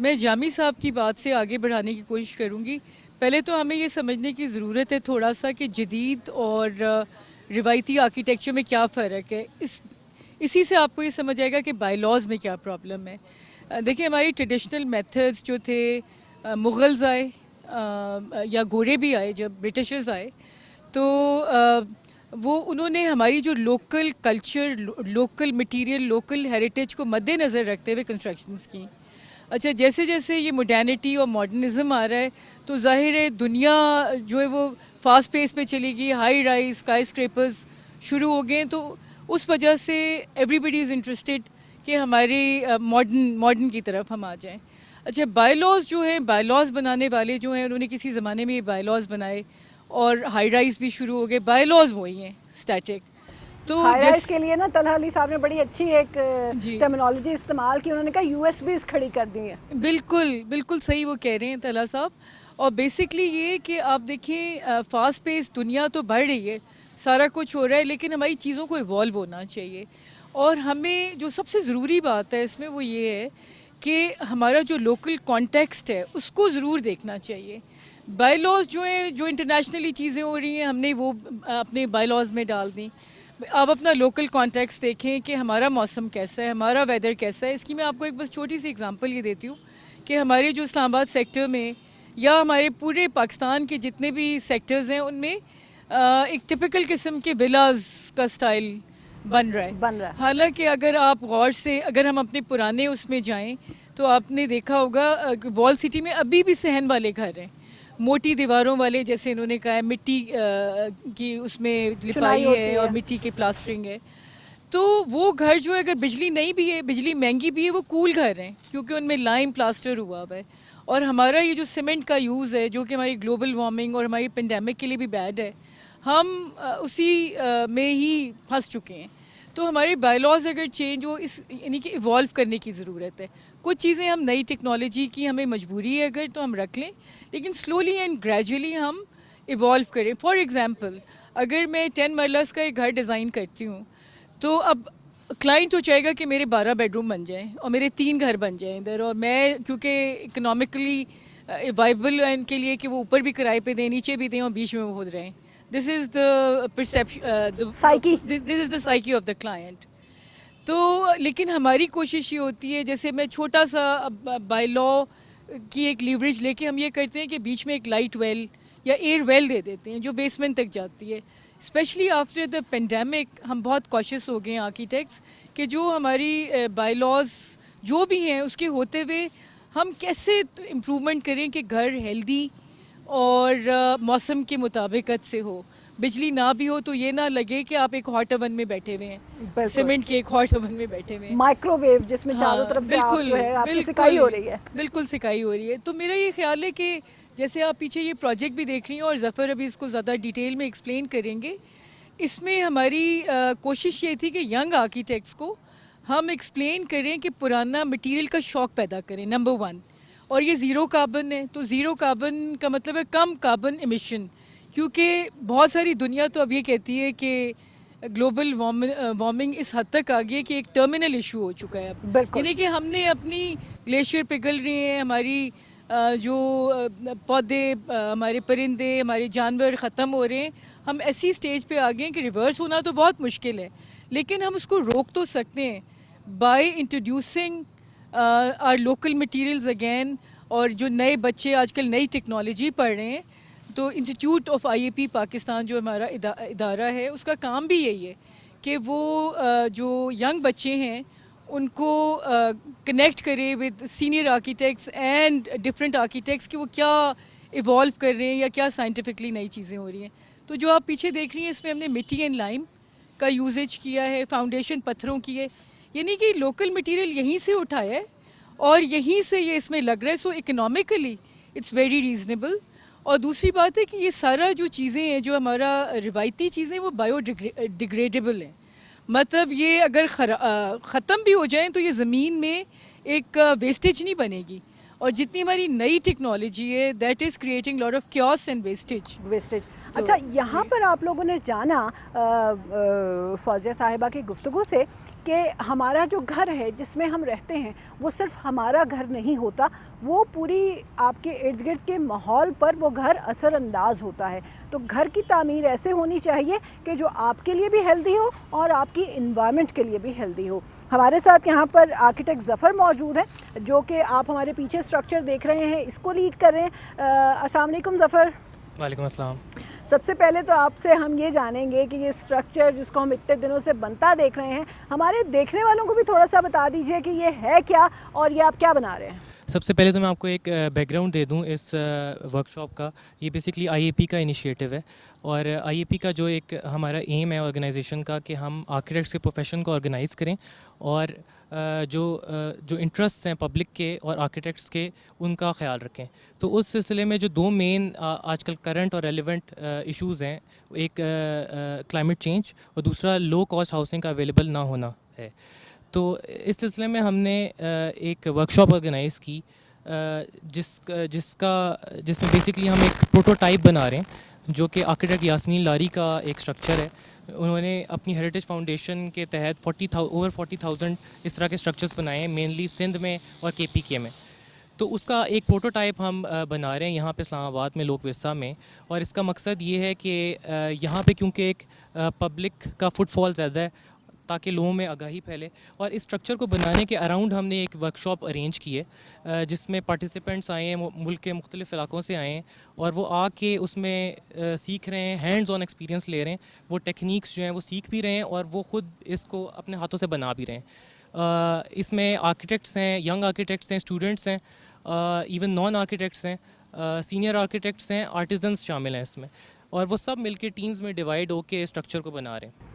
میں جامی صاحب کی بات سے آگے بڑھانے کی کوشش کروں گی. پہلے تو ہمیں یہ سمجھنے کی ضرورت ہے تھوڑا سا کہ جدید اور روایتی آرکیٹیکچر میں کیا فرق ہے. اسی سے آپ کو یہ سمجھ آئے گا کہ بائی لاز میں کیا پرابلم ہے. دیکھیں ہماری ٹریڈیشنل میتھڈز جو تھے, مغلز آئے یا گورے بھی آئے, جب برٹشرز آئے تو وہ انہوں نے ہماری جو local culture, local material, local heritage کو مد نظر رکھتے ہوئے کنسٹرکشنز کی. اچھا جیسے جیسے یہ ماڈرنٹی اور ماڈرنزم آ رہا ہے تو ظاہر ہے دنیا جو ہے وہ فاسٹ پیس پہ چلی گئی, ہائی رائز, اسکائی اسکریپرز شروع ہو گئے, تو اس وجہ سے ایوری بڈی از انٹرسٹیڈ کہ ہماری ماڈرن کی طرف ہم آ جائیں. اچھا بائی لاز جو ہیں, بائی لاز بنانے والے جو ہیں انہوں نے کسی زمانے میں یہ بائی لاز بنائے اور ہائی رائز بھی شروع ہو گئے. بائی لاز وہی ہیں اسٹیٹک. تو ہائی رائز کے لیے نا طلحہ علی صاحب نے بڑی اچھی ایک جی ٹرمینالوجی استعمال کی, انہوں نے کہا یو ایس بیز کھڑی کر دی ہیں. بالکل بالکل صحیح وہ کہہ رہے ہیں طلحہ صاحب. اور بیسکلی یہ کہ آپ دیکھیں فاسٹ پیس دنیا تو بڑھ رہی ہے, سارا کچھ ہو رہا ہے, لیکن ہماری چیزوں کو ایوالو ہونا چاہیے. اور ہمیں جو سب سے ضروری بات ہے اس میں وہ یہ ہے کہ ہمارا جو لوکل کانٹیکسٹ ہے اس کو ضرور دیکھنا چاہیے. بائی لاز جو ہیں, جو انٹرنیشنلی چیزیں ہو رہی ہیں ہم نے وہ اپنے بائی لاز میں ڈال دیں. آپ اپنا لوکل کانٹیکسٹ دیکھیں کہ ہمارا موسم کیسا ہے, ہمارا ویدر کیسا ہے. اس کی میں آپ کو ایک بس چھوٹی سی اگزامپل یہ دیتی ہوں کہ ہمارے جو اسلام آباد سیکٹر میں یا ہمارے پورے پاکستان کے جتنے بھی سیکٹرز ہیں ان میں ایک ٹپیکل قسم کے ولاز کا سٹائل بن رہا ہے. حالانکہ اگر آپ غور سے, اگر ہم اپنے پرانے اس میں جائیں تو آپ نے دیکھا ہوگا کہ وال سٹی میں ابھی بھی صحن والے گھر ہیں, موٹی دیواروں والے, جیسے انہوں نے کہا ہے مٹی کی اس میں لپائی ہے اور مٹی کی پلاسٹرنگ ہے. تو وہ گھر جو ہے اگر بجلی نہیں بھی ہے, بجلی مہنگی بھی ہے, وہ کول گھر ہیں کیونکہ ان میں لائم پلاسٹر ہوا ہوا ہے. اور ہمارا یہ جو سیمنٹ کا یوز ہے جو کہ ہماری گلوبل وارمنگ اور ہماری پینڈیمک کے لیے بھی بیڈ ہے, ہم اسی میں ہی پھنس چکے ہیں. تو ہمارے بائی لاز اگر چینج ہو, اس یعنی کہ ایوالو کرنے کی ضرورت ہے. کچھ چیزیں ہم نئی ٹیکنالوجی کی ہمیں مجبوری ہے اگر تو ہم رکھ لیں, لیکن سلولی اینڈ گریجولی ہم ایوالو کریں. فار ایگزامپل اگر میں 10 مرلس کا ایک گھر ڈیزائن کرتی ہوں تو اب کلائنٹ تو چاہے گا کہ میرے 12 بیڈ روم بن جائیں اور میرے 3 گھر بن جائیں ادھر, اور میں کیونکہ اکنامکلی وائبل ان کے لیے کہ وہ اوپر بھی کرائے پہ دیں, نیچے بھی دیں اور بیچ میں وہ خود رہیں. This is the perception, this is the psyche of the client. تو لیکن ہماری کوشش یہ ہوتی ہے, جیسے میں چھوٹا سا بائی لا کی ایک لیوریج لے کے ہم یہ کرتے ہیں کہ بیچ میں ایک لائٹ ویل یا ایئر ویل دے دیتے ہیں جو بیسمنٹ تک جاتی ہے. اسپیشلی آفٹر دا پینڈیمک ہم بہت کوشش ہو گئے ہیں آرکیٹیکٹس کہ جو ہماری بائی لاز جو بھی ہیں اس کے ہوتے ہوئے ہم کیسے امپرومنٹ کریں کہ گھر ہیلدی اور موسم کے مطابقت سے ہو. بجلی نہ بھی ہو تو یہ نہ لگے کہ آپ ایک ہاٹ اوون میں بیٹھے ہوئے ہیں, سیمنٹ کے ایک ہاٹ اوون میں بیٹھے ہوئے ہیں, مائکرو ویو جس میں چاروں طرف سے آپ جو ہے آپ کی سکائی ہو رہی ہے. بالکل سکائی ہو رہی ہے. تو میرا یہ خیال ہے کہ جیسے آپ پیچھے یہ پروجیکٹ بھی دیکھ رہی ہیں اور ظفر ابھی اس کو زیادہ ڈیٹیل میں ایکسپلین کریں گے, اس میں ہماری کوشش یہ تھی کہ ینگ آرکیٹیکٹس کو ہم ایکسپلین کریں کہ پرانا مٹیریل کا شوق پیدا کریں, نمبر 1. اور یہ زیرو کاربن ہے, تو زیرو کاربن کا مطلب ہے کم کاربن ایمیشن, کیونکہ بہت ساری دنیا تو اب یہ کہتی ہے کہ گلوبل وارمنگ اس حد تک آ گئی ہے کہ ایک ٹرمینل ایشو ہو چکا ہے اب. یعنی کہ ہم نے اپنی گلیشیئر پگھل رہے ہیں, ہماری جو پودے, ہمارے پرندے, ہمارے جانور ختم ہو رہے ہیں. ہم ایسی سٹیج پہ آ گئے ہیں کہ ریورس ہونا تو بہت مشکل ہے, لیکن ہم اس کو روک تو سکتے ہیں by introducing our local materials again. اور جو نئے بچے آج کل نئی ٹیکنالوجی پڑھ رہے ہیں, تو انسٹیٹیوٹ آف آئی اے پی پاکستان جو ہمارا ادارہ ہے اس کا کام بھی یہی ہے کہ وہ جو ینگ بچے ہیں ان کو کنیکٹ کرے with senior architects and different architects کہ وہ کیا ایوالو کر رہے ہیں یا کیا سائنٹیفکلی نئی چیزیں ہو رہی ہیں. تو جو آپ پیچھے دیکھ رہی ہیں اس میں ہم نے مٹی اینڈ لائم کا یوزیج کیا ہے, فاؤنڈیشن پتھروں کی ہے, یعنی کہ لوکل مٹیریل یہیں سے اٹھایا ہے اور یہیں سے یہ اس میں لگ رہا ہے. سو اکنامکلی اٹس ویری ریزنیبل. اور دوسری بات ہے کہ یہ سارا جو چیزیں ہیں جو ہمارا روایتی چیزیں وہ بایو ڈیگریڈیبل ہیں, مطلب یہ اگر ختم بھی ہو جائیں تو یہ زمین میں ایک ویسٹیج نہیں بنے گی. اور جتنی ہماری نئی ٹیکنالوجی ہے that is creating lot of chaos and wastage. اچھا یہاں پر آپ لوگوں نے جانا فوزیہ صاحبہ کی گفتگو سے کہ کہ ہمارا جو گھر ہے جس میں ہم رہتے ہیں وہ صرف ہمارا گھر نہیں ہوتا, وہ پوری آپ کے ارد گرد کے ماحول پر وہ گھر اثر انداز ہوتا ہے. تو گھر کی تعمیر ایسے ہونی چاہیے کہ جو آپ کے لیے بھی ہیلدی ہو اور آپ کی انوائرمنٹ کے لیے بھی ہیلدی ہو. ہمارے ساتھ یہاں پر آرکیٹیکٹ ظفر موجود ہیں جو کہ آپ ہمارے پیچھے اسٹرکچر دیکھ رہے ہیں, اس کو لیڈ کر رہے ہیں. السلام علیکم ظفر. وعلیکم السلام. سب سے پہلے تو آپ سے ہم یہ جانیں گے کہ یہ اسٹرکچر جس کو ہم اتنے دنوں سے بنتا دیکھ رہے ہیں, ہمارے دیکھنے والوں کو بھی تھوڑا سا بتا دیجئے کہ یہ ہے کیا اور یہ آپ کیا بنا رہے ہیں. سب سے پہلے تو میں آپ کو ایک بیک گراؤنڈ دے دوں اس ورک شاپ کا. یہ بیسکلی آئی اے پی کا انیشیٹو ہے, اور آئی اے پی کا جو ایک ہمارا ایم ہے آرگنائزیشن کا کہ ہم آرکیٹیکٹس کے پروفیشن کو آرگنائز کریں, اور جو انٹرسٹ ہیں پبلک کے اور آرکیٹیکٹس کے ان کا خیال رکھیں. تو اس سلسلے میں جو دو مین آج کل کرنٹ اور ریلیونٹ ایشوز ہیں, ایک کلائمیٹ چینج اور دوسرا لو کاسٹ ہاؤسنگ کا اویلیبل نہ ہونا ہے. تو اس سلسلے میں ہم نے ایک ورک شاپ آرگنائز کی جس میں بیسکلی ہم ایک پروٹوٹائپ بنا رہے ہیں جو کہ آرکیٹیکٹ یاسمین لاری کا ایک اسٹرکچر ہے. انہوں نے اپنی ہیریٹیج فاؤنڈیشن کے تحت اوور 40,000 اس طرح کے اسٹرکچرز بنائے ہیں, مینلی سندھ میں اور کے پی کے میں. تو اس کا ایک پروٹوٹائپ ہم بنا رہے ہیں یہاں پہ اسلام آباد میں لوک ورثہ میں, اور اس کا مقصد یہ ہے کہ یہاں پہ کیونکہ ایک پبلک کا فٹ فال زیادہ ہے تاکہ لوگوں میں آگاہی پھیلے, اور اس اسٹرکچر کو بنانے کے اراؤنڈ ہم نے ایک ورک شاپ ارینج کی ہے جس میں پارٹیسپینٹس آئے ہیں, ملک کے مختلف علاقوں سے آئے ہیں, اور وہ آ کے اس میں سیکھ رہے ہیں, ہینڈز آن ایکسپیرینس لے رہے ہیں, وہ ٹیکنیکس جو ہیں وہ سیکھ بھی رہے ہیں اور وہ خود اس کو اپنے ہاتھوں سے بنا بھی رہے ہیں. اس میں آرکیٹیکٹس ہیں, ینگ آرکیٹیکٹس ہیں, اسٹوڈنٹس ہیں, ایون نان آرکیٹیکٹس ہیں, سینئر آرکیٹیکٹس ہیں, آرٹیزنس شامل ہیں اس میں, اور وہ سب مل کے ٹیمز میں ڈیوائڈ ہو کے اسٹرکچر کو بنا رہے ہیں.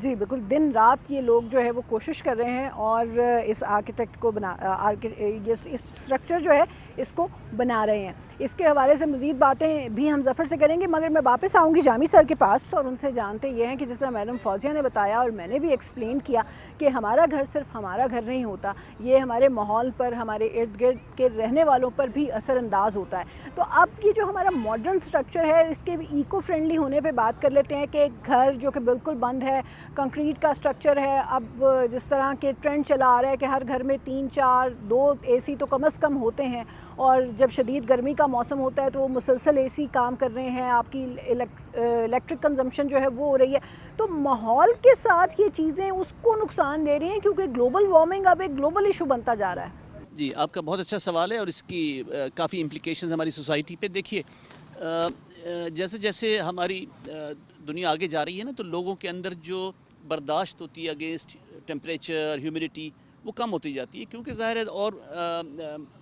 جی بالکل, دن رات یہ لوگ جو ہے وہ کوشش کر رہے ہیں اور اس آرکیٹیکٹ کو اس اسٹرکچر جو ہے اس کو بنا رہے ہیں. اس کے حوالے سے مزید باتیں بھی ہم ظفر سے کریں گے, مگر میں واپس آؤں گی جامی سر کے پاس اور ان سے جانتے یہ ہیں کہ جس طرح میڈم فوزیہ نے بتایا اور میں نے بھی ایکسپلین کیا کہ ہمارا گھر صرف ہمارا گھر نہیں ہوتا, یہ ہمارے ماحول پر, ہمارے ارد گرد کے رہنے والوں پر بھی اثر انداز ہوتا ہے. تو اب یہ جو ہمارا ماڈرن اسٹرکچر ہے اس کے ایکو فرینڈلی ہونے پہ بات کر لیتے ہیں کہ ایک گھر جو کہ بالکل بند ہے, کنکریٹ کا اسٹرکچر ہے, اب جس طرح کے ٹرینڈ چلا آ رہا ہے کہ ہر گھر میں 3-4 2 اے سی تو کم از کم ہوتے ہیں, اور جب شدید گرمی کا موسم ہوتا ہے تو وہ مسلسل اے سی کام کر رہے ہیں, آپ کی الیکٹرک کنزمپشن جو ہے وہ ہو رہی ہے. تو ماحول کے ساتھ یہ چیزیں اس کو نقصان دے رہی ہیں کیونکہ گلوبل وارمنگ اب ایک گلوبل ایشو بنتا جا رہا ہے. جی, آپ کا بہت اچھا سوال ہے اور اس کی کافی امپلیکیشنز ہماری سوسائٹی پہ. دیکھیے, جیسے جیسے ہماری دنیا آگے جا رہی ہے نا, تو لوگوں کے اندر جو برداشت ہوتی ہے اگینسٹ ٹیمپریچر, ہیومیڈیٹی, وہ کم ہوتی جاتی ہے, کیونکہ ظاہر ہے اور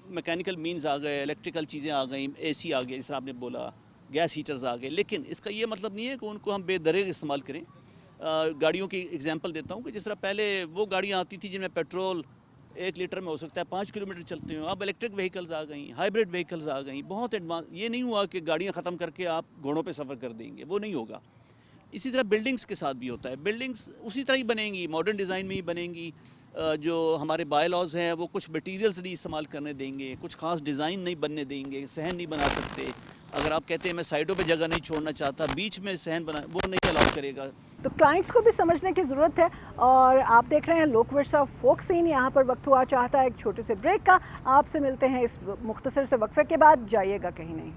میکینیکل مینز آ گئے, الیکٹریکل چیزیں آ گئیں, اے سی آ گئے, جس طرح آپ نے بولا, گیس ہیٹرز آ گئے. لیکن اس کا یہ مطلب نہیں ہے کہ ان کو ہم بے دریغ استعمال کریں. گاڑیوں کی ایگزامپل دیتا ہوں کہ جس طرح پہلے وہ گاڑیاں آتی تھیں جن میں پیٹرول 1 لیٹر میں ہو سکتا ہے 5 کلومیٹر چلتے ہوں, اب الیکٹرک وہیکلز آ گئیں, ہائیبریڈ وہیکلز آ گئیں, بہت ایڈوانس. یہ نہیں ہوا کہ گاڑیاں ختم کر کے آپ گھوڑوں پہ سفر کر دیں گے, وہ نہیں ہوگا. اسی طرح بلڈنگز کے ساتھ بھی ہوتا ہے, بلڈنگز اسی طرح ہی بنیں گی, ماڈرن ڈیزائن میں ہی بنیں گی. جو ہمارے بائی لاز ہیں وہ کچھ مٹیریلز نہیں استعمال کرنے دیں گے, کچھ خاص ڈیزائن نہیں بننے دیں گے, صحن نہیں بنا سکتے. اگر آپ کہتے ہیں میں سائڈوں پہ جگہ نہیں چھوڑنا چاہتا, بیچ میں صحن بنا, وہ نہیں الاؤ کرے گا. تو کلائنٹس کو بھی سمجھنے کی ضرورت ہے. اور آپ دیکھ رہے ہیں لوک ورثہ فوک سین, یہاں پر وقت ہوا چاہتا ہے ایک چھوٹے سے بریک کا. آپ سے ملتے ہیں اس مختصر سے وقفے کے بعد, جائیے گا کہیں نہیں.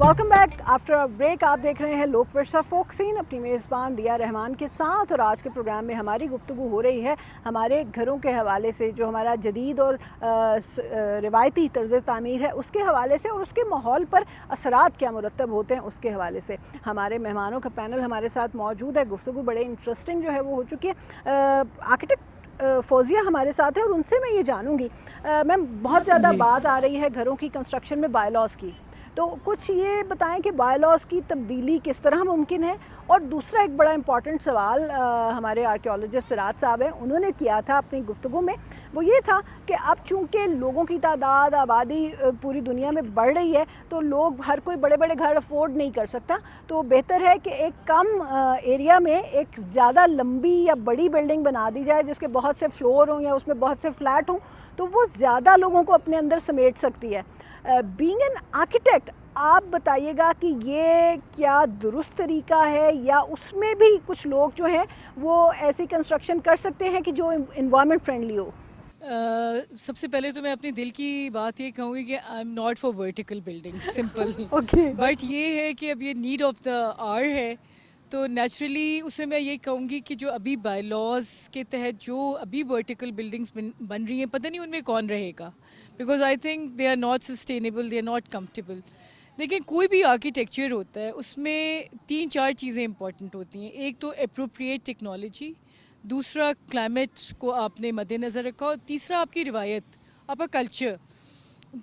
Welcome back after a break. آپ دیکھ رہے ہیں لوک ورثہ فوک سین اپنی میزبان دیا رحمان کے ساتھ, اور آج کے پروگرام میں ہماری گفتگو ہو رہی ہے ہمارے گھروں کے حوالے سے, جو ہمارا جدید اور روایتی طرز تعمیر ہے اس کے حوالے سے, اور اس کے ماحول پر اثرات کیا مرتب ہوتے ہیں اس کے حوالے سے. ہمارے مہمانوں کا پینل ہمارے ساتھ موجود ہے, گفتگو بڑے انٹرسٹنگ جو ہے وہ ہو چکی ہے. آرکیٹیکٹ فوزیہ ہمارے ساتھ ہے اور ان سے میں یہ جانوں گی, میم بہت زیادہ بات آ رہی ہے گھروں کی کنسٹرکشن میں بائی لاز کی, تو کچھ یہ بتائیں کہ بائی لاز کی تبدیلی کس طرح ممکن ہے. اور دوسرا ایک بڑا امپورٹنٹ سوال ہمارے آرکیولوجسٹ سراج صاحب ہیں انہوں نے کیا تھا اپنی گفتگو میں, وہ یہ تھا کہ اب چونکہ لوگوں کی تعداد آبادی پوری دنیا میں بڑھ رہی ہے تو لوگ ہر کوئی بڑے بڑے گھر افورڈ نہیں کر سکتا, تو بہتر ہے کہ ایک کم ایریا میں ایک زیادہ لمبی یا بڑی بلڈنگ بنا دی جائے جس کے بہت سے فلور ہوں یا اس میں بہت سے فلیٹ ہوں, تو وہ زیادہ لوگوں کو اپنے اندر سمیٹ سکتی ہے. بینگ این آرکیٹیکٹ آپ بتائیے گا کہ یہ کیا درست طریقہ ہے یا اس میں بھی کچھ لوگ جو ہیں وہ ایسی کنسٹرکشن کر سکتے ہیں کہ جو انوائرمنٹ فرینڈلی ہو؟ سب سے پہلے تو میں اپنے دل کی بات یہ کہوں گی کہ I am not for vertical building simple, but یہ ہے کہ اب یہ نیڈ آف دا آر ہے, تو نیچرلی اسے میں یہ کہوں گی کہ جو ابھی بائی لاز کے تحت جو ابھی ورٹیکل بلڈنگس بن رہی ہیں پتہ نہیں ان میں کون رہے گا, because I think they are not sustainable, they are not comfortable. دیکھیں کوئی بھی آرکیٹیکچر ہوتا ہے اس میں 3-4 چیزیں امپورٹنٹ ہوتی ہیں. ایک تو اپروپریٹ ٹیکنالوجی, دوسرا کلائمیٹ کو آپ نے مد نظر رکھا, اور تیسرا آپ کی روایت, آپ کا کلچر.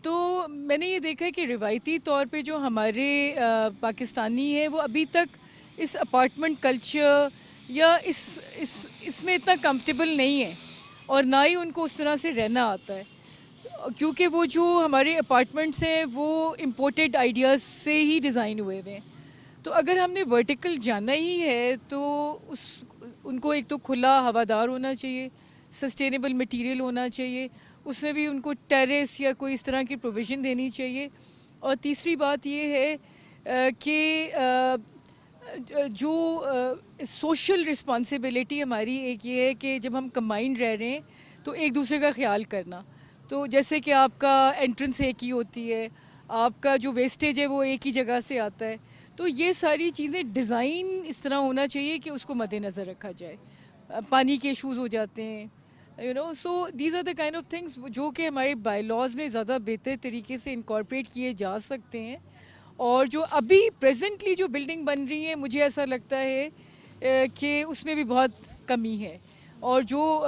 تو میں نے یہ دیکھا ہے کہ روایتی طور پہ جو ہمارے پاکستانی ہیں وہ ابھی تک اس اپارٹمنٹ کلچر یا اس میں اتنا کمفرٹیبل نہیں ہے, اور نہ ہی ان کو اس طرح سے رہنا آتا ہے, کیونکہ وہ جو ہمارے اپارٹمنٹس ہیں وہ امپورٹڈ آئیڈیاز سے ہی ڈیزائن ہوئے ہوئے ہیں. تو اگر ہم نے ورٹیکل جانا ہی ہے تو ان کو ایک تو کھلا ہوادار ہونا چاہیے, سسٹینیبل مٹیریل ہونا چاہیے, اس میں بھی ان کو ٹیرس یا کوئی اس طرح کی پروویژن دینی چاہیے. اور تیسری بات یہ ہے کہ جو سوشل رسپانسبلٹی ہماری ایک یہ ہے کہ جب ہم کمبائنڈ رہ رہے ہیں تو ایک دوسرے کا خیال کرنا. تو جیسے کہ آپ کا انٹرنس ایک ہی ہوتی ہے, آپ کا جو ویسٹیج ہے وہ ایک ہی جگہ سے آتا ہے, تو یہ ساری چیزیں ڈیزائن اس طرح ہونا چاہیے کہ اس کو مد نظر رکھا جائے. پانی کے ایشوز ہو جاتے ہیں so these are the kind of things جو کہ ہمارے بائی لاز میں زیادہ بہتر طریقے سے انکارپوریٹ کیے جا سکتے ہیں. اور جو ابھی پریزنٹلی جو بلڈنگ بن رہی ہیں مجھے ایسا لگتا ہے کہ اس میں بھی بہت کمی ہے, اور جو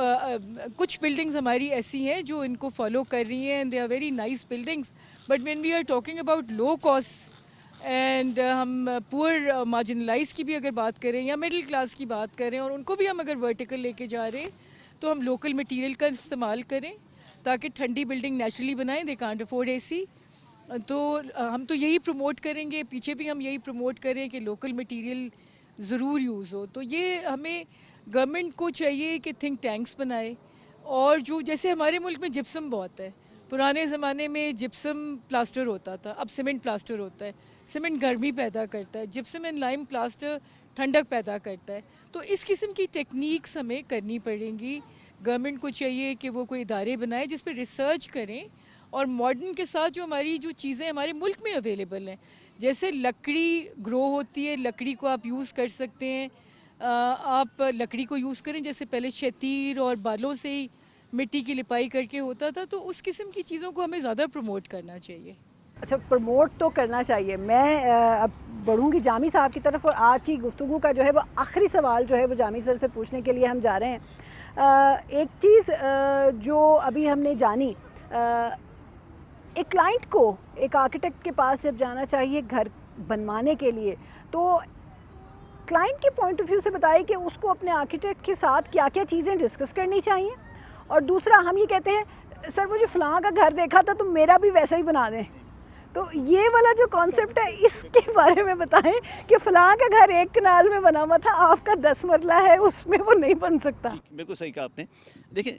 کچھ بلڈنگز ہماری ایسی ہیں جو ان کو فالو کر رہی ہیں, and they are very nice buildings, but when we are talking about low cost and ہم پور مارجنلائز کی بھی اگر بات کریں یا مڈل کلاس کی بات کریں, اور ان کو بھی ہم اگر ورٹیکل لے کے جا رہے ہیں تو ہم لوکل مٹیریل کا استعمال کریں تاکہ ٹھنڈی بلڈنگ نیچرلی بنائیں, دے کانٹ افورڈ اے سی. تو ہم تو یہی پروموٹ کریں گے, پیچھے بھی ہم یہی پروموٹ کریں کہ لوکل مٹیریل ضرور یوز ہو. تو یہ ہمیں گورنمنٹ کو چاہیے کہ تھنک ٹینکس بنائے, اور جو جیسے ہمارے ملک میں جپسم بہت ہے, پرانے زمانے میں جپسم پلاسٹر ہوتا تھا, اب سیمنٹ پلاسٹر ہوتا ہے. سیمنٹ گرمی پیدا کرتا ہے, جپسم اینڈ لائم پلاسٹر ٹھنڈک پیدا کرتا ہے. تو اس قسم کی ٹیکنیکس ہمیں کرنی پڑیں گی. گورنمنٹ کو چاہیے کہ وہ کوئی ادارے بنائے جس پہ ریسرچ کریں, اور ماڈرن کے ساتھ جو ہماری جو چیزیں ہمارے ملک میں اویلیبل ہیں, جیسے لکڑی گرو ہوتی ہے, لکڑی کو آپ یوز کر سکتے ہیں, آپ لکڑی کو یوز کریں, جیسے پہلے شتیر اور بالوں سے ہی مٹی کی لپائی کر کے ہوتا تھا, تو اس قسم کی چیزوں کو ہمیں زیادہ پروموٹ کرنا چاہیے. اچھا, پروموٹ تو کرنا چاہیے. میں اب بڑھوں گی جامی صاحب کی طرف, اور آج کی گفتگو کا جو ہے وہ آخری سوال جو ہے وہ جامی سر سے پوچھنے کے لیے ہم جا رہے ہیں. ایک چیز جو ابھی ہم نے جانی, ایک کلائنٹ کو ایک آرکیٹیکٹ کے پاس جب جانا چاہیے گھر بنوانے کے لیے, تو کلائنٹ کے پوائنٹ آف ویو سے بتائے کہ اس کو اپنے آرکیٹیکٹ کے ساتھ کیا کیا چیزیں ڈسکس کرنی چاہیے. اور دوسرا, ہم یہ کہتے ہیں سر مجھے فلاں کا گھر دیکھا تھا تو میرا بھی ویسا ہی بنا دیں, تو یہ والا جو کانسیپٹ ہے اس کے بارے میں بتائیں کہ فلاں کا گھر 1 کنال میں بنا ہوا تھا, آپ کا 10 مرلہ ہے, اس میں وہ نہیں بن سکتا. بالکل صحیح کہا آپ نے. دیکھیں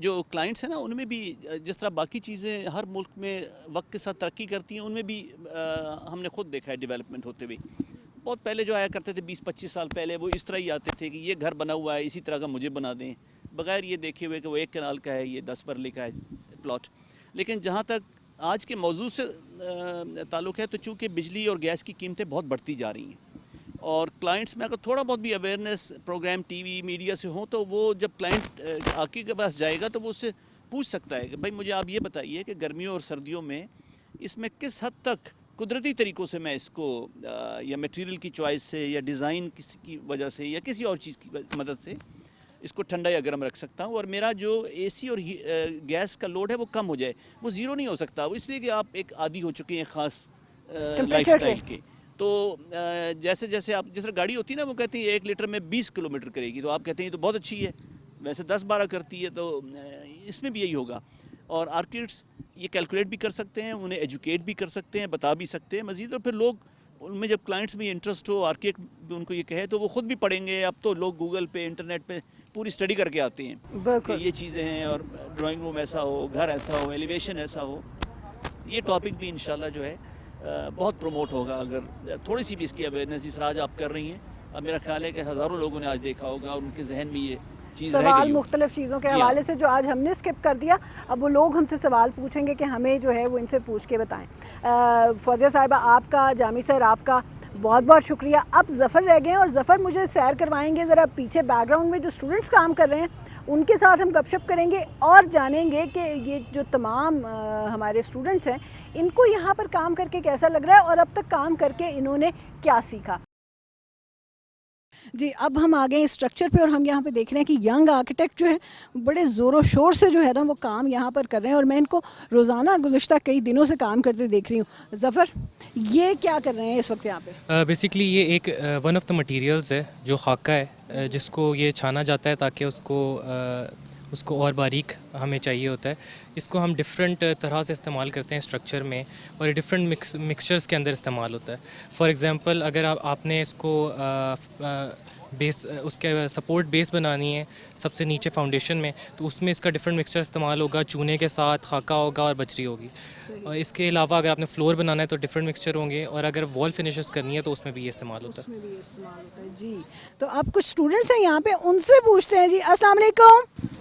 جو کلائنٹس ہیں نا, ان میں بھی جس طرح باقی چیزیں ہر ملک میں وقت کے ساتھ ترقی کرتی ہیں, ان میں بھی ہم نے خود دیکھا ہے ڈیولپمنٹ ہوتے ہوئے. بہت پہلے جو آیا کرتے تھے 20-25 سال پہلے, وہ اس طرح ہی آتے تھے کہ یہ گھر بنا ہوا ہے اسی طرح کا مجھے بنا دیں, بغیر یہ دیکھے ہوئے کہ وہ 1 کنال کا ہے, یہ 10 مرلے کا ہے پلاٹ. لیکن جہاں تک آج کے موضوع سے تعلق ہے, تو چونکہ بجلی اور گیس کی قیمتیں بہت بڑھتی جا رہی ہیں, اور کلائنٹس میں اگر تھوڑا بہت بھی awareness program TV media سے ہوں, تو وہ جب کلائنٹ آکی کے پاس جائے گا تو وہ اس سے پوچھ سکتا ہے کہ بھائی مجھے آپ یہ بتائیے کہ گرمیوں اور سردیوں میں اس میں کس حد تک قدرتی طریقوں سے میں اس کو یا میٹیریل کی چوائس سے یا ڈیزائن کسی کی وجہ سے یا کسی اور چیز کی مدد سے اس کو ٹھنڈا یا گرم رکھ سکتا ہوں, اور میرا جو اے سی اور گیس کا لوڈ ہے وہ کم ہو جائے. وہ زیرو نہیں ہو سکتا, وہ اس لیے کہ آپ ایک عادی ہو چکے ہیں خاص لائف اسٹائل کے. تو جیسے جیسے آپ جس طرح گاڑی ہوتی ہے نا وہ کہتے ہیں 1 لیٹر میں 20 کلومیٹر کرے گی, تو آپ کہتے ہیں یہ تو بہت اچھی ہے, ویسے 10-12 کرتی ہے, تو اس میں بھی یہی ہوگا. اور آرکیٹس یہ کیلکولیٹ بھی کر سکتے ہیں, انہیں ایجوکیٹ بھی کر سکتے ہیں, بتا بھی سکتے ہیں مزید. اور پھر لوگ ان میں جب کلائنٹس میں انٹرسٹ ہو, آرکیٹیکٹ بھی ان کو یہ کہے تو وہ خود بھی پڑھیں گے. اب تو لوگ گوگل پہ انٹرنیٹ پہ پوری اسٹڈی کر کے آتے ہیں کہ یہ چیزیں ہیں, اور ڈرائنگ روم ایسا ہو, گھر ایسا ہو, ایلیویشن ایسا ہو. یہ ٹاپک بھی انشاءاللہ جو ہے بہت پروموٹ ہوگا اگر تھوڑی سی بھی اس کی اویئرنیس جس طرح آج آپ کر رہی ہیں. اب میرا خیال ہے کہ ہزاروں لوگوں نے آج دیکھا ہوگا اور ان کے ذہن میں یہ چیز رہ سوال گئی. مختلف چیزوں کے حوالے سے جو آج ہم نے اسکپ کر دیا, اب وہ لوگ ہم سے سوال پوچھیں گے کہ ہمیں جو ہے وہ ان سے پوچھ کے بتائیں. فوزیہ صاحبہ آپ کا, جامی سر آپ کا بہت بہت شکریہ. اب ظفر رہ گئے ہیں, اور ظفر مجھے سیر کروائیں گے ذرا پیچھے بیک گراؤنڈ میں جو اسٹوڈنٹس کام کر رہے ہیں ان کے ساتھ ہم گپ شپ کریں گے اور جانیں گے کہ یہ جو تمام ہمارے اسٹوڈنٹس ہیں ان کو یہاں پر کام کر کے کیسا لگ رہا ہے, اور اب تک کام کر کے انہوں نے کیا سیکھا. جی اب ہم آ گئے اسٹرکچر پہ, اور ہم یہاں پہ دیکھ رہے ہیں کہ ینگ آرکیٹیکٹ جو ہے بڑے زور و شور سے جو ہے نا وہ کام یہاں پر کر رہے ہیں, اور میں ان کو روزانہ گزشتہ کئی دنوں سے کام کرتے دیکھ رہی ہوں. ظفر یہ کیا کر رہے ہیں اس وقت یہاں پہ؟ بیسکلی یہ ایک ون آف دا مٹیریلز ہے جو خاکہ ہے, جس کو یہ چھانا جاتا ہے تاکہ اس کو اور باریک ہمیں چاہیے ہوتا ہے. اس کو ہم ڈفرینٹ طرح سے استعمال کرتے ہیں اسٹرکچر میں, اور یہ ڈفرینٹ مکسچرز کے اندر استعمال ہوتا ہے. فار ایگزامپل اگر آپ نے اس کو بیس, اس کے سپورٹ بیس بنانی ہے سب سے نیچے فاؤنڈیشن میں, تو اس میں اس کا ڈفرینٹ مکسچر استعمال ہوگا, چونے کے ساتھ خاکہ ہوگا اور بجری ہوگی. اور اس کے علاوہ اگر آپ نے فلور بنانا ہے تو ڈفرینٹ مکسچر ہوں گے, اور اگر وال فنشز کرنی ہے تو اس میں بھی یہ استعمال ہوتا ہے. جی تو اب کچھ اسٹوڈنٹس ہیں یہاں پہ, ان سے پوچھتے ہیں. جی السلام علیکم.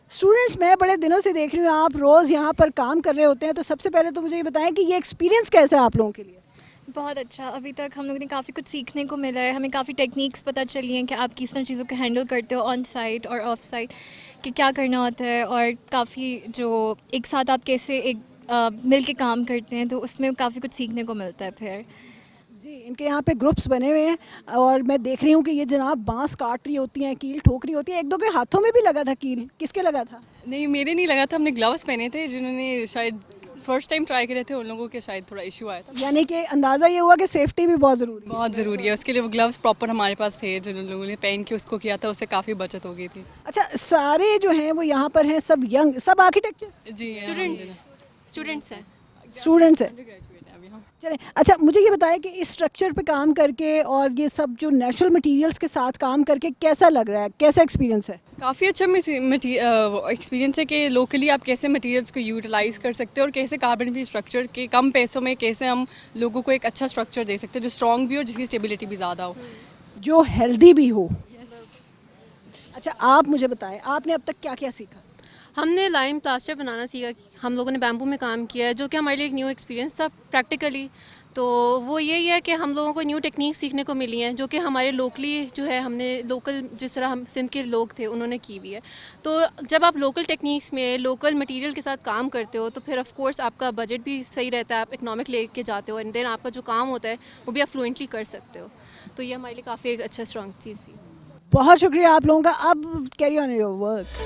اسٹوڈنٹس میں بڑے دنوں سے دیکھ رہی ہوں آپ روز یہاں پر کام کر رہے ہوتے ہیں, تو سب سے پہلے تو مجھے یہ بتائیں کہ یہ ایکسپیرینس کیسا ہے آپ لوگوں کے لیے؟ بہت اچھا. ابھی تک ہم لوگوں نے کافی کچھ سیکھنے کو ملا ہے. ہمیں کافی ٹیکنیکس پتہ چلی ہیں کہ آپ کس طرح چیزوں کو ہینڈل کرتے ہو آن سائٹ اور آف سائٹ, کہ کیا کرنا ہوتا ہے, اور کافی جو ایک ساتھ آپ کیسے ایک مل کے کام کرتے ہیں, تو اس میں کافی کچھ سیکھنے کو ملتا ہے. پھر جی ان کے یہاں پہ گروپس بنے ہوئے ہیں, اور میں دیکھ رہی ہوں کہ یہ جناب بانس کاٹ رہی ہوتی ہیں, کیل ٹھوک رہی ہوتی ہیں. ایک دو کے ہاتھوں میں بھی لگا تھا کیل, کس کے لگا تھا؟ نہیں میرے نہیں لگا تھا, ہم نے گلوز پہنے تھے. جنہوں نے شاید فرسٹ ٹائم ٹرائی کرے تھے ان لوگوں کے شاید تھوڑا ایشو آیا تھا. یعنی کہ اندازہ یہ ہوا کہ سیفٹی بھی بہت ضروری ہے. بہت ضروری ہے, اس کے لیے وہ گلوز پراپر ہمارے پاس تھے, جن لوگوں نے پہن کے اس کو کیا تھا اس سے کافی بچت ہو گئی تھی. اچھا سارے جو ہیں وہ یہاں پر ہیں سب ینگ, سب آرکیٹیکچر جی اسٹوڈنٹس ہیں. اسٹوڈنٹس ہیں. چلیں اچھا مجھے یہ بتائیں کہ اس اسٹرکچر پہ کام کر کے اور یہ سب جو نیچرل مٹیریلس کے ساتھ کام کر کے کیسا لگ رہا ہے, کیسا ایکسپیرینس ہے؟ کافی اچھا ایکسپیرینس ہے کہ لوکلی آپ کیسے مٹیریلس کو یوٹیلائز کر سکتے ہیں, اور کیسے کاربن فری اسٹرکچر کے کم پیسوں میں کیسے ہم لوگوں کو ایک اچھا اسٹرکچر دے سکتے ہیں جو اسٹرانگ بھی ہو, جس کی اسٹیبلٹی بھی زیادہ ہو, جو ہیلدی بھی ہو. اچھا آپ مجھے بتائیں آپ نے اب تک کیا کیا سیکھا؟ ہم نے لائم پلاسٹر بنانا سیکھا. ہم لوگوں نے بیمبو میں کام کیا ہے, جو کہ ہمارے لیے ایک نیو ایکسپیرینس تھا پریکٹیکلی. تو وہ یہی ہے کہ ہم لوگوں کو نیو ٹیکنیک سیکھنے کو ملی ہیں, جو کہ ہمارے لوکلی جو ہے ہم نے لوکل جس طرح ہم سندھ کے لوگ تھے انہوں نے کی ہوئی ہے. تو جب آپ لوکل ٹیکنیکس میں لوکل مٹیریل کے ساتھ کام کرتے ہو تو پھر آف کورس آپ کا بجٹ بھی صحیح رہتا ہے, آپ اکنامک لے کے جاتے ہو, اینڈ دین آپ کا جو کام ہوتا ہے وہ بھی آپ فلوئنٹلی کر سکتے ہو. تو یہ ہمارے لیے کافی ایک اچھا اسٹرانگ چیز تھی. بہت شکریہ آپ لوگوں کا. اب کیری آن یور ورک.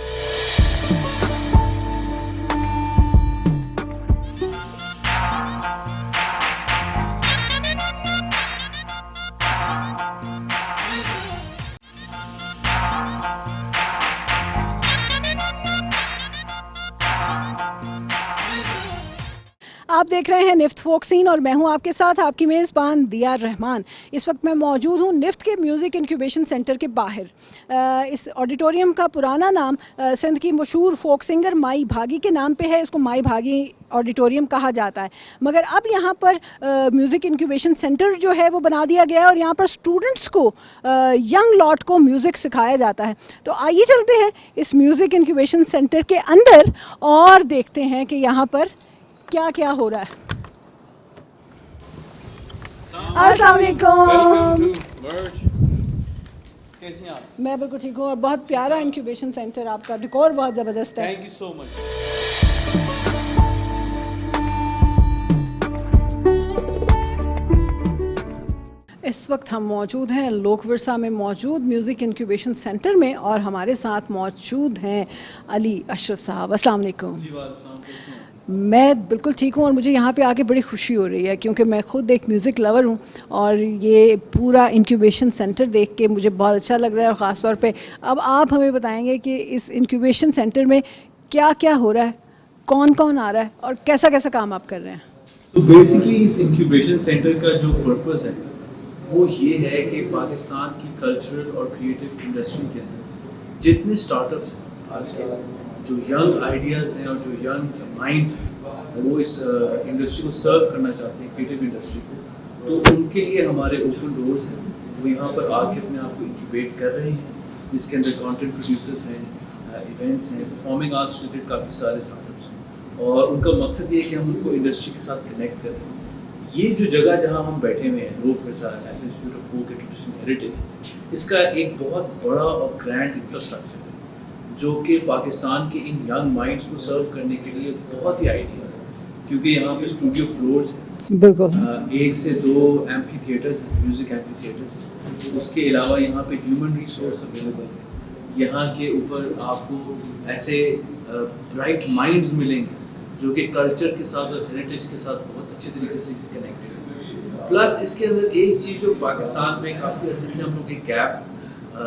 آپ دیکھ رہے ہیں نفت فوک سین, اور میں ہوں آپ کے ساتھ آپ کی میزبان دیا رحمان. اس وقت میں موجود ہوں نفت کے میوزک انکیوبیشن سینٹر کے باہر. اس آڈیٹوریم کا پرانا نام سندھ کی مشہور فوک سنگر مائی بھاگی کے نام پہ ہے, اس کو مائی بھاگی آڈیٹوریم کہا جاتا ہے. مگر اب یہاں پر میوزک انکیوبیشن سینٹر جو ہے وہ بنا دیا گیا ہے, اور یہاں پر اسٹوڈنٹس کو ینگ لاٹ کو میوزک سکھایا جاتا ہے. تو آئیے چلتے ہیں اس میوزک انکیوبیشن سینٹر کے اندر اور دیکھتے ہیں کہ یہاں پر کیا کیا ہو رہا ہے. السلام علیکم. میں بالکل ٹھیک ہوں, اور بہت پیارا انکیوبیشن سینٹر آپ کا, ڈیکور بہت زبردست ہے. تھینک یو سو مچ. اس وقت ہم موجود ہیں لوک ورثہ میں موجود میوزک انکیوبیشن سینٹر میں, اور ہمارے ساتھ موجود ہیں علی اشرف صاحب. السلام علیکم. میں بالکل ٹھیک ہوں اور مجھے یہاں پہ آ کے بڑی خوشی ہو رہی ہے کیونکہ میں خود ایک میوزک لور ہوں اور یہ پورا انکیوبیشن سینٹر دیکھ کے مجھے بہت اچھا لگ رہا ہے. اور خاص طور پہ اب آپ ہمیں بتائیں گے کہ اس انکیوبیشن سینٹر میں کیا کیا ہو رہا ہے, کون کون آ رہا ہے اور کیسا کیسا کام آپ کر رہے ہیں. تو بیسکلی اس انکیوبیشن سینٹر کا جو پرپز ہے وہ یہ ہے کہ پاکستان کی کلچرل اور کریٹو انڈسٹری کے اندر جتنے اسٹارٹ اپس ہیں آج کل, جو ینگ آئیڈیاز ہیں اور جو ینگ مائنڈس ہیں وہ اس انڈسٹری کو سرو کرنا چاہتے ہیں, کریٹو انڈسٹری کو, تو ان کے لیے ہمارے اوپن ڈورز ہیں. وہ یہاں پر آ کے اپنے آپ کو انکیوبیٹ کر رہے ہیں, جس کے اندر کانٹینٹ پروڈیوسرس ہیں, ایونٹس ہیں, پرفارمنگ آرٹس ریلیٹڈ کافی سارے اسٹارٹ اپس ہیں, اور ان کا مقصد یہ ہے کہ ہم ان کو انڈسٹری کے ساتھ کنیکٹ کریں. یہ جو جگہ جہاں ہم بیٹھے ہوئے ہیں, Lok Virsa National Institute of Folk and Traditional Heritage, اس کا ایک بہت بڑا اور گرینڈ انفراسٹرکچر ہے جو کہ پاکستان کے ان ینگ مائنڈس کو سرو کرنے کے لیے بہت ہی آئیڈیل ہے, کیونکہ یہاں پہ اسٹوڈیو فلورز ہیں, بالکل 1 سے 2 ایمفی تھیٹرز ہیں, میوزک ایمفی تھیٹرز ہیں. اس کے علاوہ یہاں پہ ہیومن ریسورس اویلیبل ہے. یہاں کے اوپر آپ کو ایسے برائٹ مائنڈز ملیں گے جو کہ کلچر کے ساتھ اور ہیریٹیج کے ساتھ بہت اچھے طریقے سے کنیکٹڈ ہے. پلس اس کے اندر ایک چیز جو پاکستان میں کافی عرصے سے ہم لوگ ایک گیپ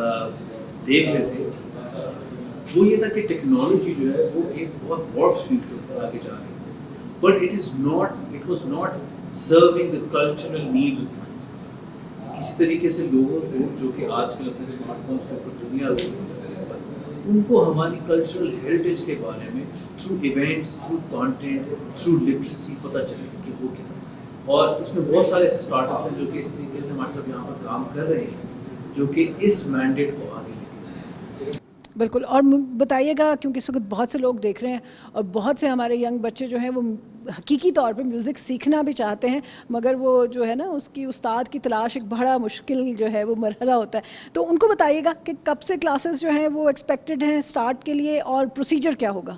دیکھ رہے تھے, وہ یہ تھا کہ ٹیکنالوجی جو ہے وہ ایک بہت وارپ اسپیڈ کے اوپر آگے جا رہی ہے, but it was not serving the cultural needs of Pakistan. کسی طریقے سے لوگوں کو جو کہ آج کل اپنے اسمارٹ فونس کے اوپر دنیا ان کو ہماری کلچرل ہیریٹیج کے بارے میں through events, through content, through literacy پتہ چلے کہ وہ کیا. اور اس میں بہت سارے ایسے اسٹارٹ اپس ہیں جو کہ اس طریقے سے ہمارے ساتھ یہاں پر کام کر رہے ہیں جو کہ اس مینڈیٹ کو آگے لے کے جائیں. بالکل. اور بتائیے گا, کیونکہ اس وقت بہت سے لوگ دیکھ رہے ہیں اور بہت سے ہمارے ینگ بچے جو ہیں وہ حقیقی طور پہ میوزک سیکھنا بھی چاہتے ہیں, مگر وہ جو ہے نا اس کی استاد کی تلاش ایک بڑا مشکل جو ہے وہ مرحلہ ہوتا ہے. تو ان کو بتائیے گا کہ کب سے کلاسز جو ہیں وہ ایکسپیکٹڈ ہیں اسٹارٹ کے لیے اور پروسیجر کیا ہوگا.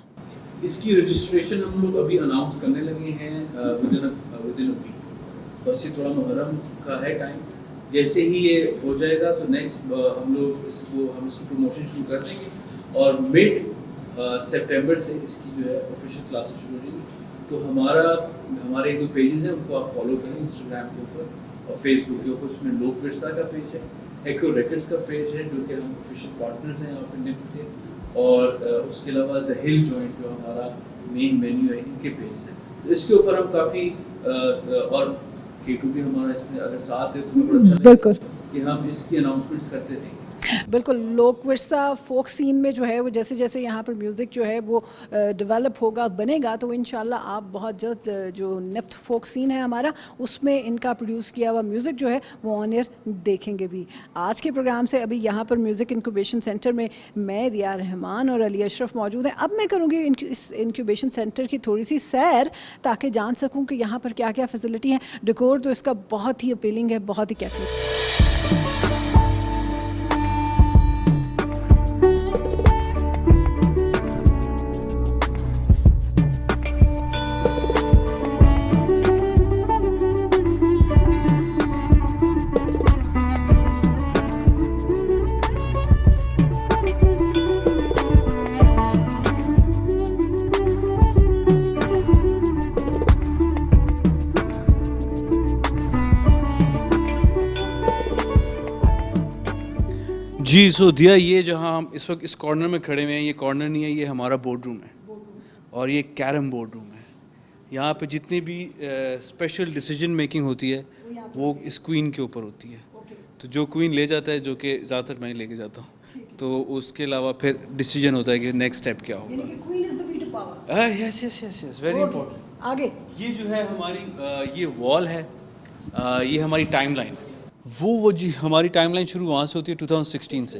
اس کی رجسٹریشن ہم لوگ ابھی اناؤنس کرنے لگے ہیں ودن اے ویک. بس یہ تھوڑا محرم کا ہے ٹائم, جیسے ہی یہ ہو جائے گا تو نیکسٹ ہم لوگ اس کی پروموشن شروع کر دیں گے, اور مڈ سپٹمبر سے اس کی جو ہے آفیشیل کلاسز شروع ہو جائیں گی. تو ہمارے 2 پیجز ہیں, ان کو آپ فالو کریں انسٹاگرام کے اوپر اور فیس بک کے اوپر. اس میں لوک ورثہ کا پیج ہے, ایکو ریکارڈس کا پیج ہے جو کہ ہم آفیشیل پارٹنرز ہیں یہاں پہ نفٹ کے, اور اس کے علاوہ دا ہل جوائنٹ جو ہمارا مین مینیو ہے, ان کے پیجز ہیں. تو اس کے اوپر ہم کافی اور K2 بھی ہمارا اس میں اگر ساتھ دے تو بڑا اچھا لگے گا کہ ہم اس کی اناؤنسمنٹس کرتے رہیں گے. بالکل. لوک ورثہ فوک سین میں جو ہے وہ جیسے جیسے یہاں پر میوزک جو ہے وہ ڈیولپ ہوگا, بنے گا, تو انشاءاللہ آپ بہت جلد جو نفت فوک سین ہے ہمارا اس میں ان کا پروڈیوس کیا ہوا میوزک جو ہے وہ آن ایئر دیکھیں گے بھی. آج کے پروگرام سے ابھی یہاں پر میوزک انکیوبیشن سینٹر میں میں دیا رحمان اور علی اشرف موجود ہیں. اب میں کروں گی اس انکیوبیشن سینٹر کی تھوڑی سی سیر تاکہ جان سکوں کہ یہاں پر کیا کیا فیسلٹی ہیں. ڈیکور تو اس کا بہت ہی اپیلنگ ہے, بہت ہی کیچی. جی سو دیا, یہ جہاں ہم اس وقت اس کارنر میں کھڑے ہوئے ہیں, یہ کارنر نہیں ہے, یہ ہمارا بورڈ روم ہے اور یہ کیرم بورڈ روم ہے. یہاں پہ جتنی بھی اسپیشل ڈیسیجن میکنگ ہوتی ہے وہ اس کوئین کے اوپر ہوتی ہے. تو جو کوئین لے جاتا ہے, جو کہ زیادہ تر میں لے کے جاتا ہوں, تو اس کے علاوہ پھر ڈیسیجن ہوتا ہے کہ نیکسٹ اسٹیپ کیا ہوگا. یس یس یس یس ویری امپورٹنٹ. آگے یہ جو ہے ہماری یہ وال ہے, یہ ہماری ٹائم لائن. وہ جی ہماری ٹائم لائن شروع وہاں سے ہوتی ہے 2016 سے.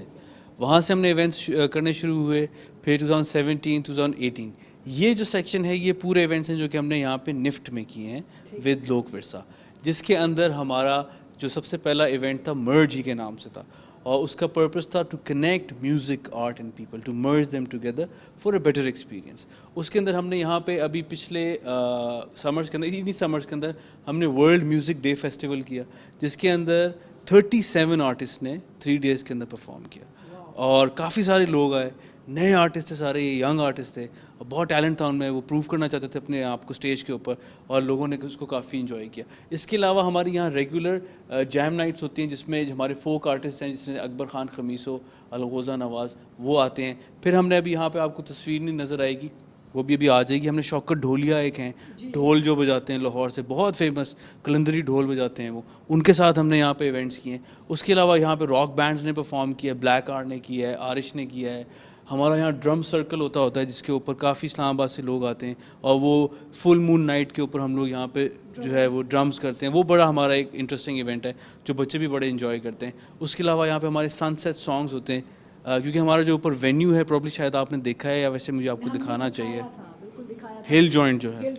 وہاں سے ہم نے ایونٹس کرنے شروع ہوئے, پھر 2017 2018. یہ جو سیکشن ہے یہ پورے ایونٹس ہیں جو کہ ہم نے یہاں پہ نفٹ میں کیے ہیں ود لوک ورثہ, جس کے اندر ہمارا جو سب سے پہلا ایونٹ تھا مرج ہی کے نام سے تھا, اور اس کا پرپز تھا to connect music, art and people, to merge them together for a better experience. اس کے اندر ہم نے یہاں پہ ابھی پچھلے سمرز کے اندر, انہیں سمرز کے اندر ہم نے ورلڈ میوزک ڈے فیسٹیول کیا, جس کے اندر 37 آرٹسٹ نے 3 days کے اندر پرفارم کیا, اور کافی سارے لوگ آئے, نئے آرٹسٹ تھے سارے, یہ ینگ آرٹسٹ تھے, بہت ٹیلنٹ تھا ان میں, وہ پروو کرنا چاہتے تھے اپنے آپ کو اسٹیج کے اوپر, اور لوگوں نے اس کو کافی انجوائے کیا. اس کے علاوہ ہماری یہاں ریگولر جیم نائٹس ہوتی ہیں جس میں ہمارے فوک آرٹسٹ ہیں, جس میں اکبر خان خمیسو, الغوزہ نواز, وہ آتے ہیں. پھر ہم نے ابھی یہاں پہ آپ کو تصویر نہیں نظر آئے گی, وہ بھی ابھی آ جائے گی. ہم نے شوکت ڈھولیا ایک ہیں, ڈھول جو بجاتے ہیں لاہور سے, بہت فیمس کلندری ڈھول بجاتے ہیں وہ, ان کے ساتھ ہم نے یہاں پہ ایونٹس کیے ہیں. اس کے علاوہ یہاں پہ راک بینڈز نے پرفارم کیا ہے, بلیک آرٹ نے کیا ہے, عارش نے کیا ہے. ہمارا یہاں ڈرم سرکل ہوتا ہے جس کے اوپر کافی اسلام آباد سے لوگ آتے ہیں, اور وہ فل مون نائٹ کے اوپر ہم لوگ یہاں پہ جو ہے وہ ڈرمز کرتے ہیں. وہ بڑا ہمارا ایک انٹرسٹنگ ایونٹ ہے جو بچے بھی بڑے انجوائے کرتے ہیں. اس کے علاوہ یہاں پہ ہمارے سن سیٹ سانگز ہوتے ہیں, کیونکہ ہمارا جو اوپر وینیو ہے پرابلی شاید آپ نے دیکھا ہے, یا ویسے مجھے آپ کو دکھانا چاہیے, ہل جوائنٹ جو ہے,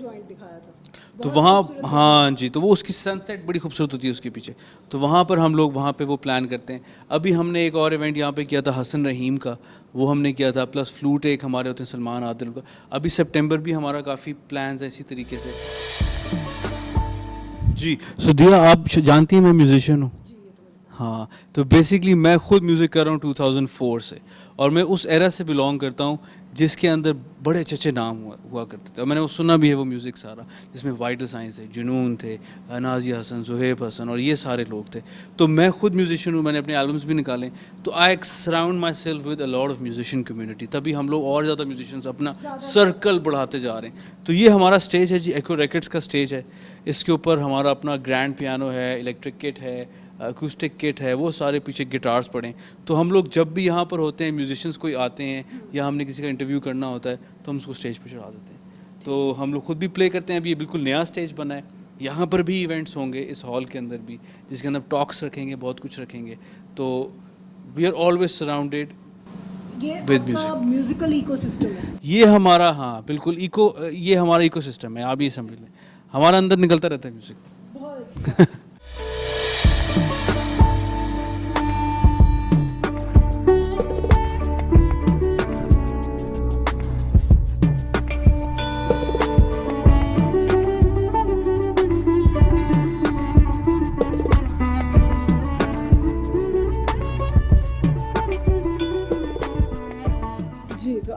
تو وہاں ہاں جی, تو وہ اس کی سن سیٹ بڑی خوبصورت ہوتی ہے اس کے پیچھے, تو وہاں پر ہم لوگ وہاں پہ وہ پلان کرتے ہیں. ابھی ہم نے ایک اور ایونٹ یہاں پہ کیا تھا حسن رحیم کا, وہ ہم نے کیا تھا, پلس فلوٹ ایک ہمارے ہوتے ہیں سلمان عادل کا. ابھی سپٹمبر بھی ہمارا کافی پلانز ہیں اسی طریقے سے. جی سو دیا آپ جانتی ہیں میں میوزیشین ہوں. ہاں, تو بیسکلی میں خود میوزک کر رہا ہوں 2004 سے, اور میں اس ایرا سے بلانگ کرتا ہوں جس کے اندر بڑے اچھے اچھے نام ہوا کرتے تھے, اور میں نے وہ سنا بھی ہے وہ میوزک سارا, جس میں وائٹل سائنس تھے, جنون تھے, نازیہ حسن, زہیب حسن, اور یہ سارے لوگ تھے. تو میں خود میوزیشین ہوں, میں نے اپنے البمس بھی نکالے, تو I surround myself with a lot of musician community. تبھی ہم لوگ اور زیادہ میوزیشینس اپنا سرکل بڑھاتے جا رہے ہیں. تو یہ ہمارا اسٹیج ہے جی, ایکو ریکڈس کا اسٹیج ہے. اس کے اوپر ہمارا اپنا گرینڈ پیانو ہے, الیکٹرک کٹ ہے, اکوسٹک کٹ ہے, وہ سارے پیچھے گٹارز پڑے ہیں. تو ہم لوگ جب بھی یہاں پر ہوتے ہیں, میوزیشینس کوئی آتے ہیں یا ہم نے کسی کا انٹرویو کرنا ہوتا ہے, تو ہم اس کو اسٹیج پہ چڑھا دیتے ہیں. تو ہم لوگ خود بھی پلے کرتے ہیں. ابھی یہ بالکل نیا اسٹیج بنا ہے, یہاں پر بھی ایونٹس ہوں گے اس ہال کے اندر بھی, جس کے اندر ٹاکس رکھیں گے, بہت کچھ رکھیں گے. تو we are always surrounded with musical ecosystem ہے یہ ہمارا, ہاں بالکل یہ ہمارا ایکو سسٹم ہے, آپ یہ سمجھ لیں, ہمارا اندر نکلتا رہتا ہے میوزک.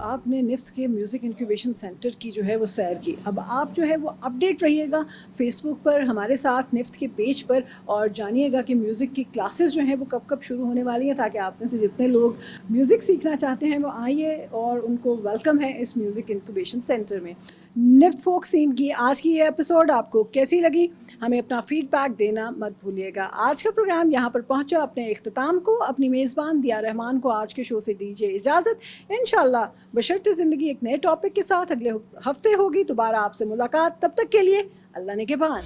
آپ نے نفت کے میوزک انکیوبیشن سینٹر کی جو ہے وہ سیر کی. اب آپ جو ہے وہ اپڈیٹ رہیے گا فیس بک پر ہمارے ساتھ نفت کے پیج پر, اور جانیے گا کہ میوزک کی کلاسز جو ہیں وہ کب کب شروع ہونے والی ہیں, تاکہ آپ میں سے جتنے لوگ میوزک سیکھنا چاہتے ہیں وہ آئیے, اور ان کو ویلکم ہے اس میوزک انکیوبیشن سینٹر میں. نفت فوک سین کی آج کی یہ ایپیسوڈ آپ کو کیسی لگی, ہمیں اپنا فیڈ بیک دینا مت بھولیے گا. آج کا پروگرام یہاں پر پہنچا اپنے اختتام کو. اپنی میزبان دیا رحمان کو آج کے شو سے دیجیے اجازت. انشاءاللہ بشرط زندگی ایک نئے ٹاپک کے ساتھ اگلے ہفتے ہوگی دوبارہ آپ سے ملاقات. تب تک کے لیے اللہ نگہبان.